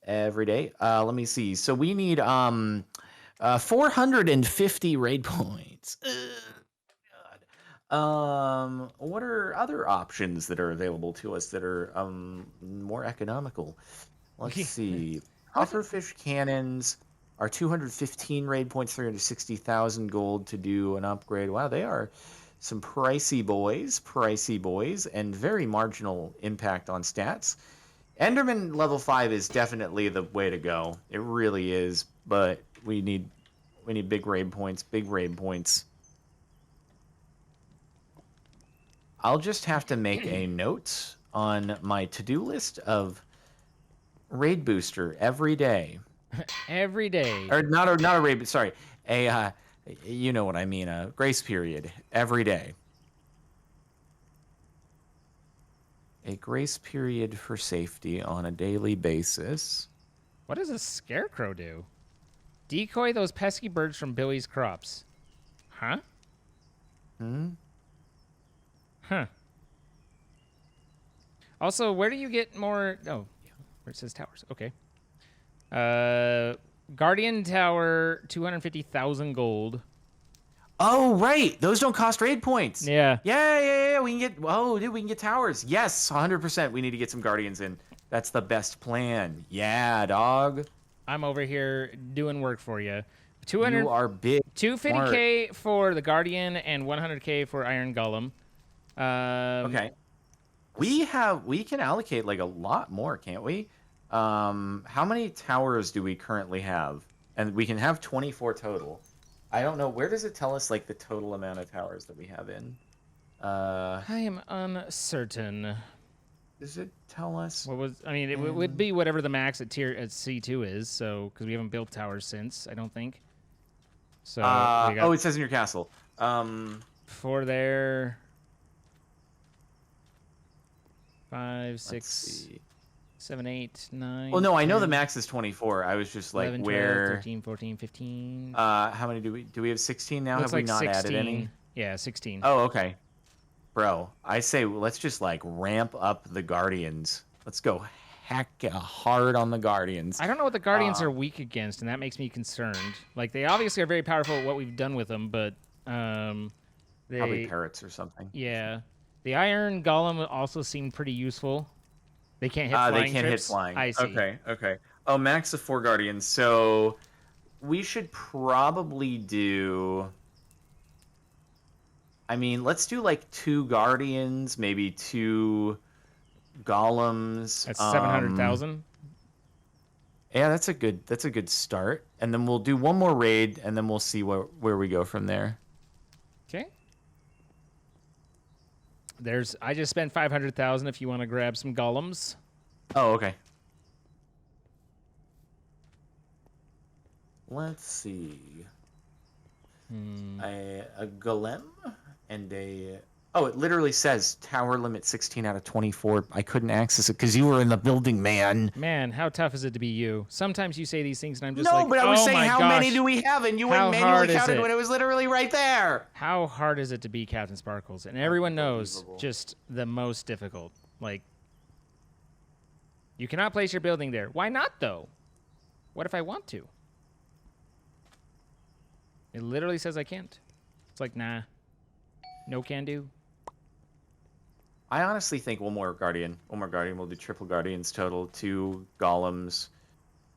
Let me see. So we need 450 raid points. God. What are other options that are available to us that are more economical? Let's see. Pufferfish cannons are 215 raid points, 360,000 gold to do an upgrade. Wow, they are some pricey boys, and very marginal impact on stats. Enderman level 5 is definitely the way to go. It really is, but we need big raid points, I'll just have to make a note on my to-do list of raid booster every day. Every day. Or not a raid, sorry. You know what I mean, a grace period every day. A grace period for safety on a daily basis. What does a scarecrow do? Decoy those pesky birds from Billy's crops. Huh? Huh. Also, where do you get more? Oh, where it says towers. Okay. Guardian Tower, 250,000 gold. Oh, right. Those don't cost raid points. Yeah. Yeah. We can get. Oh, dude, we can get towers. Yes, 100%. We need to get some guardians in. That's the best plan. Yeah, dog. I'm over here doing work for you. 200. You are big. 250k for the Guardian and 100k for Iron Golem. Okay. We can allocate like a lot more, can't we? How many towers do we currently have? And we can have 24 total. I don't know. Where does it tell us like the total amount of towers that we have in? I am uncertain. Does it tell us? What was? I mean, it would be whatever the max at C2 is. So because we haven't built towers since, I don't think. So we got oh, it says in your castle. for there. 5, 6, 7, 8, 9. Well, no, I know 10, the max is 24. I was just like 11, 12, where 13, 14, 15. how many do we have 16 now? Looks Have we like not 16. added any? Yeah, 16. Oh, okay. Bro, I say let's just like ramp up the Guardians. Let's go heck hard on the Guardians. I don't know what the Guardians are weak against, and that makes me concerned. Like, they obviously are very powerful at what we've done with them, but they... Probably parrots or something. Yeah. The Iron Golem also seemed pretty useful. They can't hit flying They can't trips. hit flying. I see. Okay. Oh, max of 4 Guardians. So we should probably do... I mean, let's do like 2 Guardians, maybe 2 Golems. That's 700,000. Yeah, that's a good start. And then we'll do one more raid, and then we'll see where we go from there. Okay. I just spent 500,000 if you want to grab some golems. Oh, okay. Let's see. A golem and a... Oh, it literally says tower limit 16 out of 24. I couldn't access it because you were in the building, man. Man, how tough is it to be you? Sometimes you say these things and I'm just No, like, but I was oh saying, my how gosh, many do we have? And you how went hard manually is counted it? when it was literally right there. How hard is it to be Captain Sparkles? And everyone knows Unbelievable. just the most difficult. Like, you cannot place your building there. Why not, though? What if I want to? It literally says I can't. It's like, nah. No can do. I honestly think one more Guardian. We'll do triple Guardians total. 2 Golems.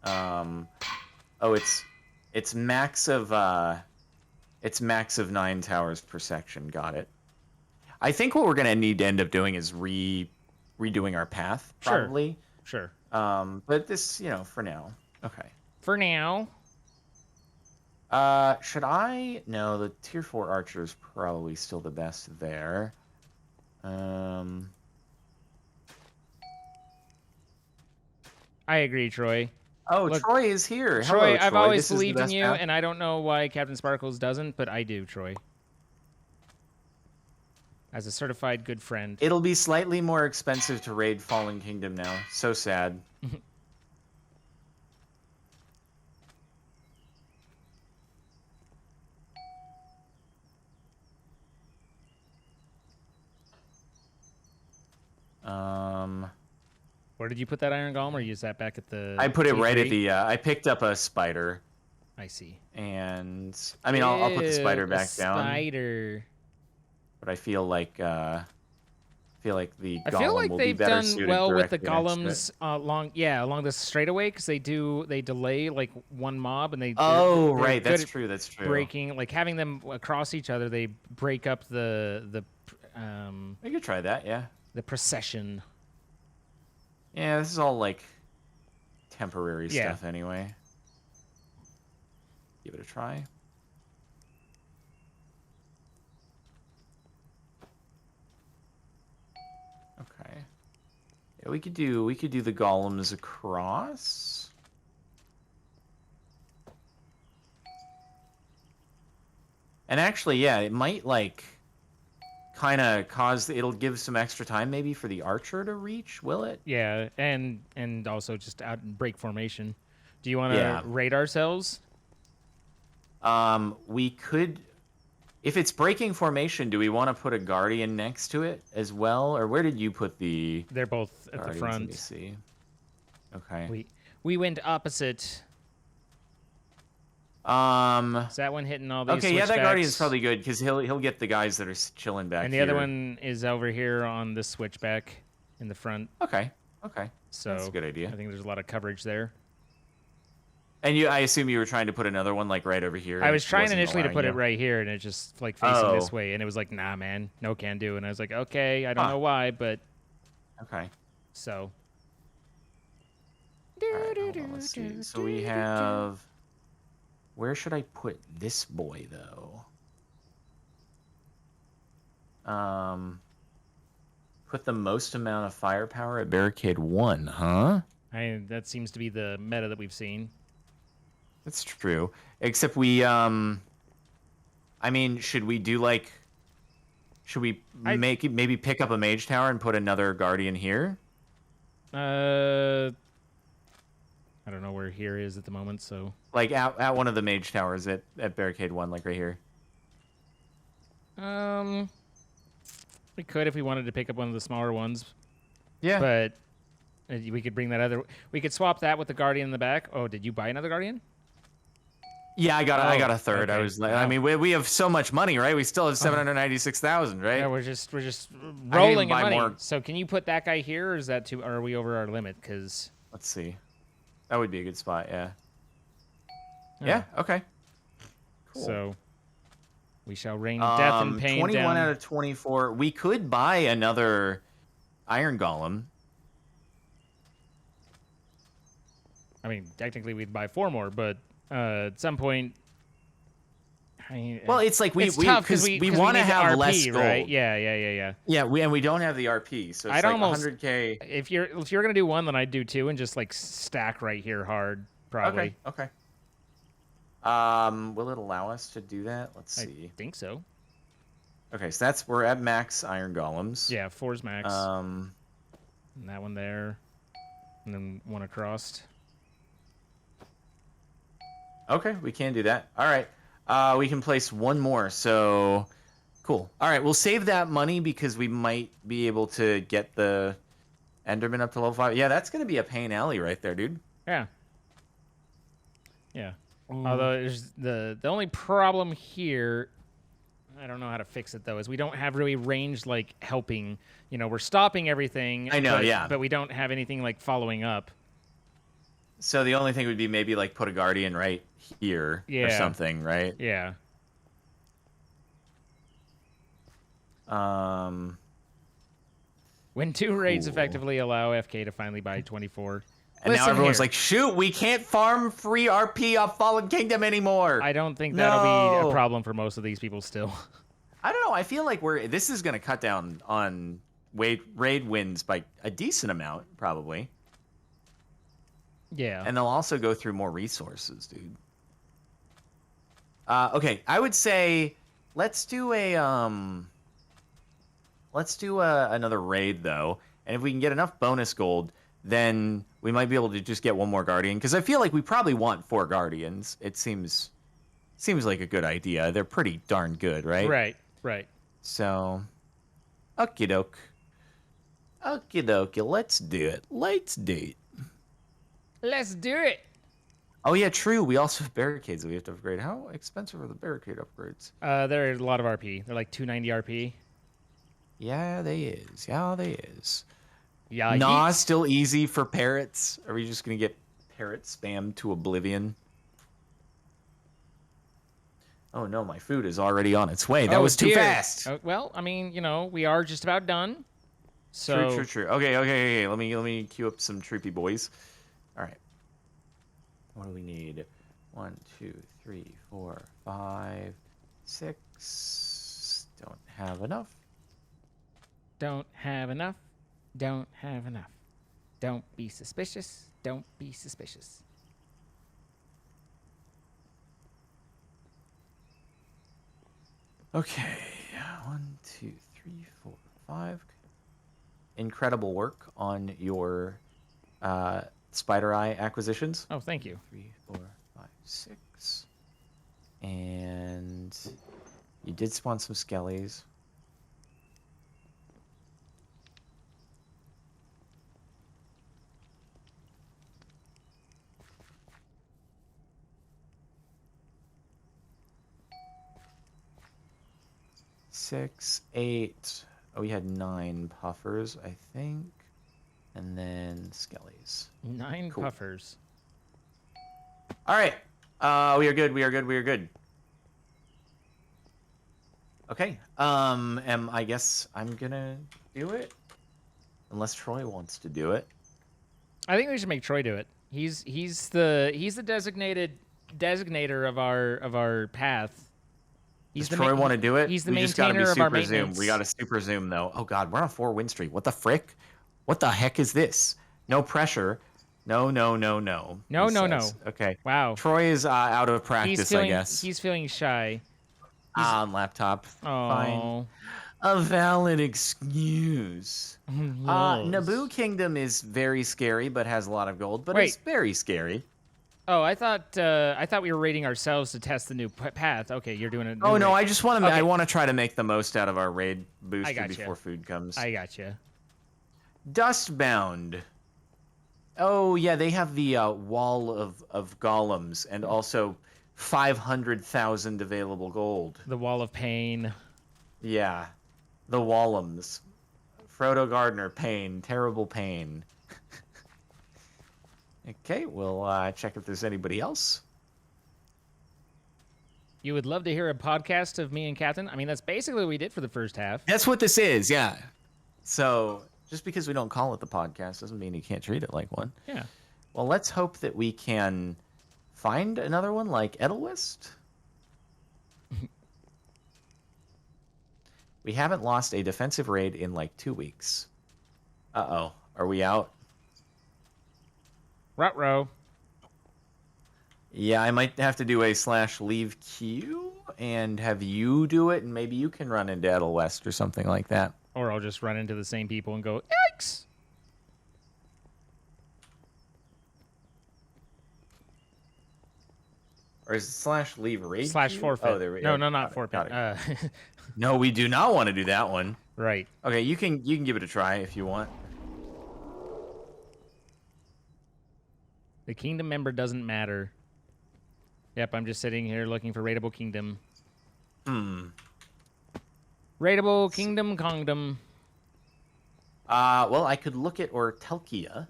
Oh, it's max of 9 towers per section. Got it. I think what we're gonna need to end up doing is redoing our path, probably. Sure. But this, for now. Okay. For now. Should I? No, the tier 4 archer is probably still the best there. I agree, Troy. Oh, Look, Troy is here. Troy, Hello, I've Troy. always This is the believed in best you, path. and I don't know why Captain Sparkles doesn't, but I do, Troy. As a certified good friend. It'll be slightly more expensive to raid Fallen Kingdom now. So sad. Where did you put that Iron Golem, or you that back at the... I put it right at T3? the... I picked up a spider. I see. And... I mean, I'll put the spider Ew, back a down. Spider. But I feel like... the I golem feel like will be they've better done suited well with the directly next to it. golems along the straightaway, because they delay like one mob, and they're Right, good that's at true, that's true. breaking, like having them across each other, they break up We could try that, yeah. the procession. Yeah, this is all like temporary Yeah. stuff anyway. Give it a try. Okay. Yeah, we could do the golems across. And actually, yeah, it might like kind of it'll give some extra time maybe for the archer to reach, will it? Yeah, and also just out and break formation. Do you want to Yeah. raid ourselves? We could If it's breaking formation, do we want to put a guardian next to it as well, or where did you put the They're both at guardians? the front. Let me see. Okay. We went opposite. Is that one hitting all these? Okay, yeah, that guardian's switchbacks? probably good because he'll get the guys that are chilling back And the here. other one is over here on this switchback in the front. Okay. So That's a good idea. I think there's a lot of coverage there. And I assume you were trying to put another one like right over here. I was trying Wasn't initially to allowing put you. it right here, and it just like facing this Oh. way, and it was like, nah, man, no can do. And I was like, okay, I don't know why, but Okay. so. All right, hold on, let's see. So we have. Where should I put this boy though? Put the most amount of firepower at barricade 1, huh? That seems to be the meta that we've seen. That's true. Except we I mean, should we do like should we maybe pick up a mage tower and put another guardian here? I don't know where here is at the moment, so. Like at one of the mage towers at barricade 1, like right here. We could if we wanted to pick up one of the smaller ones. Yeah. But we could bring that other. We could swap that with the guardian in the back. Oh, did you buy another guardian? Yeah, I got a third. Okay. I was like, I mean, we have so much money, right? We still have 796,000, right? Yeah, we're just rolling in buy money. more. So can you put that guy here, or is that too? Or are we over our limit? Because Let's see. That would be a good spot. Yeah. Yeah. Okay. Cool. So we shall rain death and pain 21 down. out of 24. We could buy another iron golem. I mean, technically we'd buy 4 more, but at some point. I mean, Well, it's like we tough because we need want to the have RP, less gold. right? Yeah. Yeah, we don't have the RP, so it's I'd like almost- 100k. If you're gonna do one, then I'd do 2 and just like stack right here hard, probably. Okay. Will it allow us to do that? Let's see. I think so. Okay, so we're at max iron golems. Yeah, 4's max. Um, And that one there, and then one across. Okay, we can do that. All right. We can place one more. So, cool. All right, we'll save that money because we might be able to get the Enderman up to level 5. Yeah, that's gonna be a pain alley right there, dude. Yeah. Although there's the only problem here, I don't know how to fix it though, is we don't have really range like helping. You know, we're stopping everything. I know, but, yeah. But we don't have anything like following up. So the only thing would be maybe like put a guardian right here or Yeah. something, right? Yeah. When 2 raids Cool. effectively allow FK to finally buy 24. And now Listen everyone's here. like, shoot, we can't farm free RP off Fallen Kingdom anymore. I don't think that'll be No. a problem for most of these people still. I don't know. I feel like this is going to cut down on raid wins by a decent amount, probably. Yeah. And they'll also go through more resources, dude. Okay, I would say let's do another raid though, and if we can get enough bonus gold, then we might be able to just get one more guardian. Because I feel like we probably want 4 guardians. It seems like a good idea. They're pretty darn good, right? Right. So, okie doke. Let's do it. Let's do it. Oh yeah, true. We also have barricades that we have to upgrade. How expensive are the barricade upgrades? They're a lot of RP. They're like 290 RP. Yeah, they is. Yeah. Nah, still easy for parrots. Are we just gonna get parrot spam to oblivion? Oh no, my food is already on its way. That was too fast. Well, I mean, we are just about done. So True. Okay. Let me queue up some troopy boys. All right. What do we need? 1, 2, 3, 4, 5, 6. Don't have enough. Don't have enough. Don't have enough. Don't be suspicious. Don't be suspicious. Okay. 1, 2, 3, 4, 5. Incredible work on your spider eye acquisitions. Oh, thank you. 3, 4, 5, 6. And You did spawn some skellies. Six, 8. Oh, we had 9 puffers, I think. And then skellies. 9 Cool. puffers. All right. We are good. We are good. We are good. Okay. I guess I'm gonna do it, unless Troy wants to do it. I think we should make Troy do it. He's the designator of our path. Does Troy want to do it? He's the we just gotta be maintainer of our super zoom. maintenance. We gotta super zoom though. Oh God, we're on a 4-win streak. What the frick? What the heck is this? No pressure. No. No. Okay. Wow. Troy is out of practice, I guess. He's feeling shy. On laptop. Oh. Fine. A valid excuse. Yes. Naboo Kingdom is very scary, but has a lot of gold. But it's very scary. Oh, I thought we were rating ourselves to test the new path. Okay, you're doing it. Oh no, I just want to. Okay. I want to try to make the most out of our raid booster before food comes. I gotcha. Dustbound. Oh yeah, they have the wall of golems and also 500,000 available gold. The wall of pain. Yeah, the Wallums. Frodo Gardner, pain, terrible pain. Okay, we'll check if there's anybody else. You would love to hear a podcast of me and Captain? I mean, that's basically what we did for the first half. That's what this is, yeah. So, just because we don't call it the podcast doesn't mean you can't treat it like one. Yeah. Well, let's hope that we can find another one like Edelwest. We haven't lost a defensive raid in like 2 weeks. Uh-oh. Are we out? Ruh-roh. Yeah, I might have to do a /leave queue and have you do it, and maybe you can run into Edelwest or something like that. Or I'll just run into the same people and go, yikes! Or is it /leave raid queue? /forfeit. Oh, there we go. No, not forfeit. No, we do not want to do that one. Right. Okay, you can give it a try if you want. The kingdom member doesn't matter. Yep, I'm just sitting here looking for raidable kingdom. Raidable kingdom condom. Well, I could look at Ortelkia.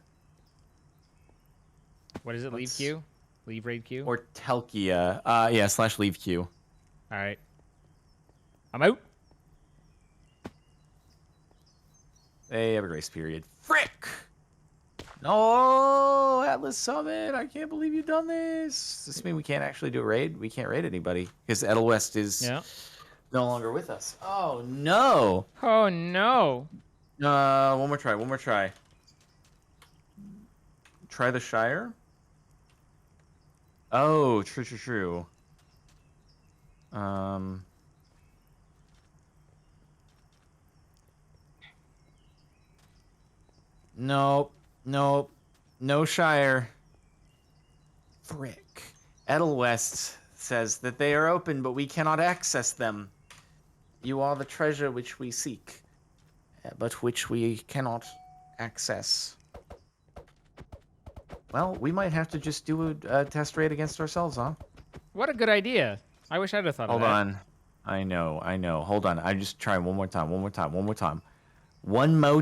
What is it? Leave queue? Leave raid queue? Ortelkia. Yeah, /leave queue. All right. I'm out. They have a grace period. Frick! No, Atlas Summit. I can't believe you've done this. Does this mean we can't actually do a raid? We can't raid anybody because Edelwest is no longer with us. Oh, no. Oh, no. One more try. One more try. Try the Shire. Oh, true. Nope. No Shire. Frick. Edelwest says that they are open, but we cannot access them. You are the treasure which we seek, but which we cannot access. Well, we might have to just do a test raid against ourselves, huh? What a good idea. I wish I'd have thought of that. Hold on. I know. Hold on. I'm just trying one more time. One more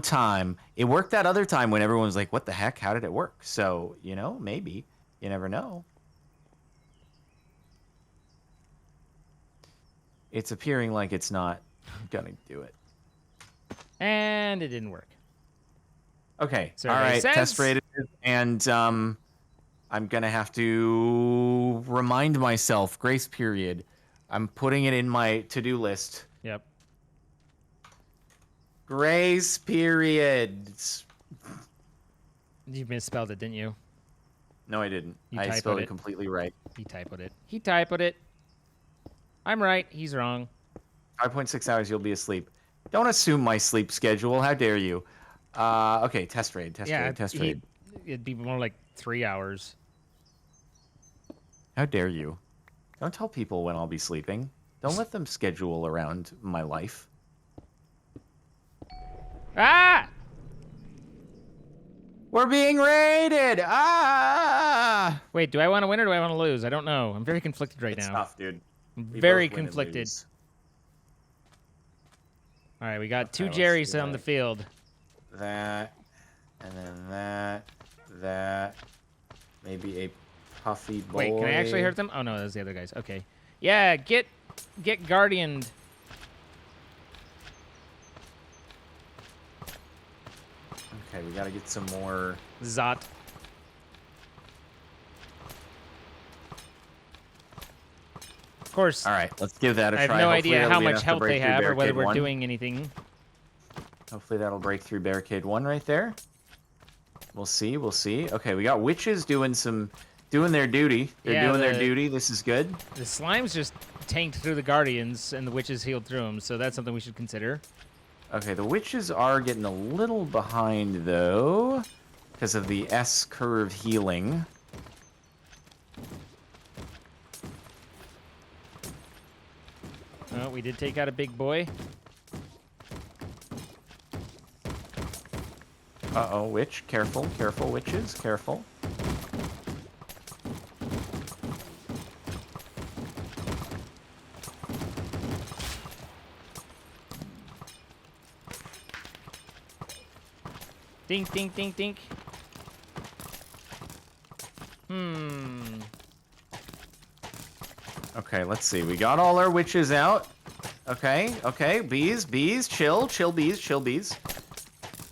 time. It worked that other time when everyone was like, what the heck? How did it work? So, maybe. You never know. It's appearing like it's not gonna do it. And it didn't work. Okay. All right. Test rated. And I'm gonna have to remind myself, grace period. I'm putting it in my to-do list. Yep. Grace periods. You misspelled it, didn't you? No, I didn't. I spelled it completely right. He typoed it. I'm right. He's wrong. 5.6 hours, you'll be asleep. Don't assume my sleep schedule. How dare you? Okay, test raid. It'd be more like 3 hours. How dare you? Don't tell people when I'll be sleeping. Don't let them schedule around my life. Ah! We're being raided! Ah! Wait, do I want to win or do I want to lose? I don't know. I'm very conflicted right It's now. tough, dude. I'm We very both win and conflicted. lose. All right, we got two Okay, let's Jerrys do on the that. field. That, and then that. Maybe a puffy boy. Wait, can I actually hurt them? Oh no, those are the other guys. Okay. Yeah, get guardianed. Okay, we gotta get some more. Zot. Of course. All right, let's give that a I try. have no Hopefully idea that'll how be much enough to health break they through have or whether barricade we're one. doing anything. Hopefully that'll break through barricade 1 right there. We'll see. We'll see. Okay, we got witches doing their duty. They're Yeah, doing their duty. This is good. The slimes just tanked through the guardians and the witches healed through them, so that's something we should consider. Okay, the witches are getting a little behind though, because of the S curve healing. Oh, we did take out a big boy. Uh-oh, witch. Careful, careful, witches. Careful. Dink, dink, dink, dink. Okay, let's see. We got all our witches out. Okay, okay. Bees, bees. Chill, chill bees, chill bees.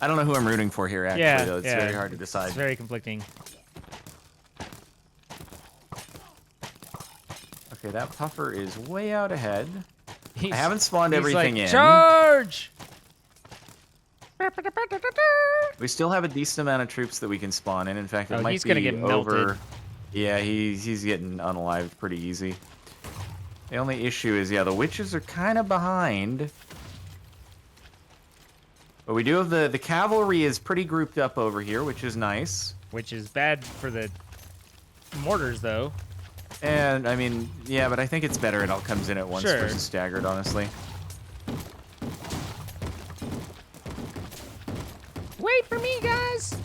I don't know who I'm rooting for here, actually, though. It's very hard to decide. It's very conflicting. Okay, that puffer is way out ahead. He's, I haven't spawned he's everything like, in. Charge! We still have a decent amount of troops that we can spawn in. In fact, it might he's be gonna get over. melted. Yeah, he's getting unalived pretty easy. The only issue is, yeah, the witches are kind of behind. But we do have the cavalry is pretty grouped up over here, which is nice. Which is bad for the mortars, though. And, I mean, yeah, but I think it's better it all comes in at once Sure. versus staggered, honestly. Wait for me, guys!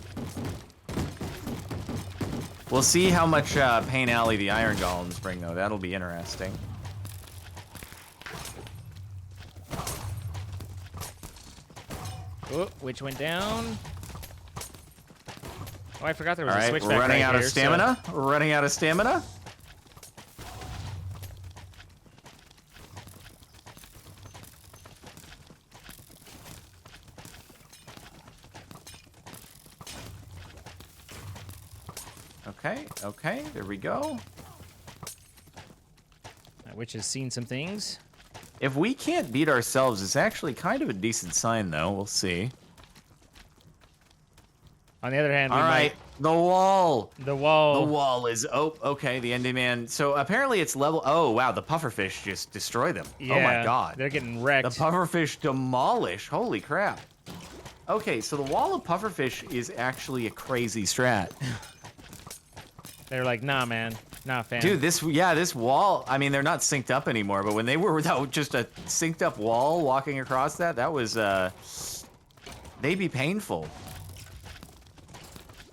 We'll see how much Pain Alley the Iron Golems bring, though. That'll be interesting. Oh, which went down. Oh, I forgot there was All a right, switchback we're running right out of here, stamina. We're running out of stamina. Okay, okay, there we go. Which has seen some things. If we can't beat ourselves, it's actually kind of a decent sign, though. We'll see. On the other hand, we All right, the wall. The wall. The wall is... Oh, okay, the ending man. So apparently it's level... Oh, wow, the pufferfish just destroyed them. Yeah, oh, my God. They're getting wrecked. The pufferfish demolish. Holy crap. Okay, so the wall of pufferfish is actually a crazy strat. They're like, nah, man. Nah, fam. Dude, this wall, I mean, they're not synced up anymore, but when they were without just a synced up wall walking across that was, they'd be painful.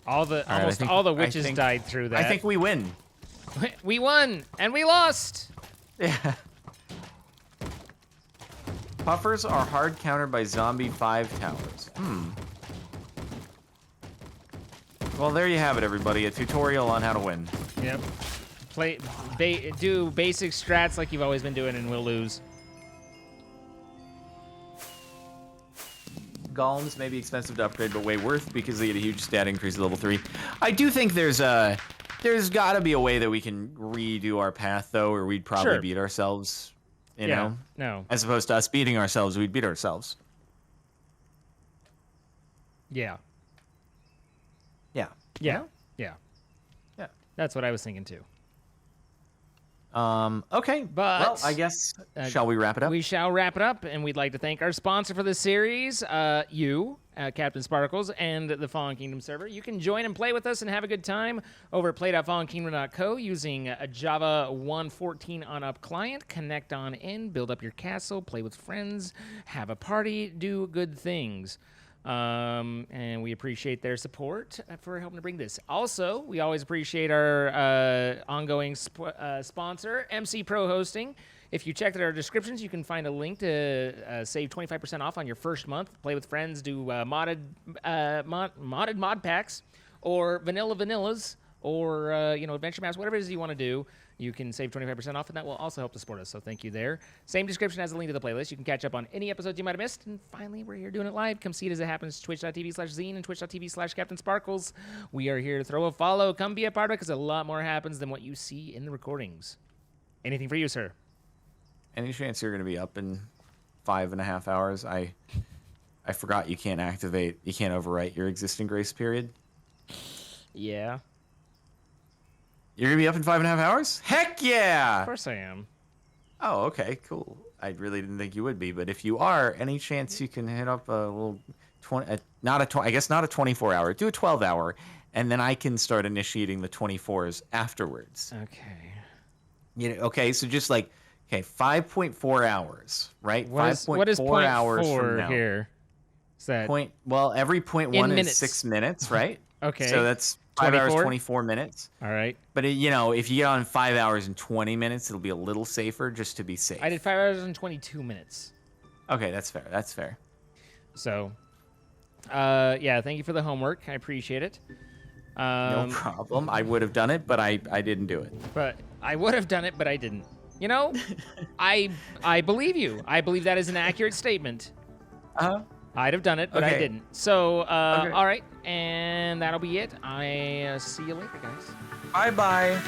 Almost all the witches died through that. I think we win. We won, and we lost! Yeah. Puffers are hard countered by zombie 5 towers. Well, there you have it, everybody. A tutorial on how to win. Yep. Do basic strats like you've always been doing, and we'll lose. Golems may be expensive to upgrade, but way worth because they get a huge stat increase at level 3. I do think there's got to be a way that we can redo our path, though, or we'd probably beat ourselves, you know? No. As opposed to us beating ourselves, we'd beat ourselves. Yeah. Yeah. Yeah. You know? Yeah. Yeah. That's what I was thinking, too. Okay. Well, I guess shall we wrap it up? We shall wrap it up, and we'd like to thank our sponsor for the series, Captain Sparkles, and the Fallen Kingdom server. You can join and play with us and have a good time over at play.fallenkingdom.co using a Java 1.14 on up client. Connect on in, build up your castle, play with friends, have a party, do good things. And we appreciate their support for helping to bring this. Also, we always appreciate our ongoing sponsor, MC Pro Hosting. If you checked out our descriptions, you can find a link to save 25% off on your first month. Play with friends, do modded mod packs, or vanillas, or adventure maps, whatever it is you want to do. You can save 25% off, and that will also help to support us, so thank you there. Same description has a link to the playlist. You can catch up on any episodes you might have missed. And finally, we're here doing it live. Come see it as it happens. Twitch.tv/Zine and Twitch.tv/CaptainSparklez. We are here to throw a follow. Come be a part of it, because a lot more happens than what you see in the recordings. Anything for you, sir? Any chance you're going to be up in 5.5 hours? I forgot you can't overwrite your existing grace period. Yeah. You're going to be up in 5.5 hours? Heck yeah! Of course I am. Oh, okay, cool. I really didn't think you would be, but if you are, any chance you can hit up a little not a 24-hour, do a 12-hour, and then I can start initiating the 24s afterwards. Okay. Okay, so just 5.4 hours, right? What is 5.4 hours from now. Here? Is that every point one is 6 minutes, right? Okay. So that's 5 hours, 24 minutes. All right. But, if you get on 5 hours and 20 minutes, it'll be a little safer just to be safe. I did 5 hours and 22 minutes. Okay, that's fair. So, thank you for the homework. I appreciate it. No problem. I would have done it, but I didn't do it. But I would have done it, but I didn't. I believe you. I believe that is an accurate statement. I'd have done it, but I didn't. So, all right, and that'll be it. I see you later, guys. Bye-bye.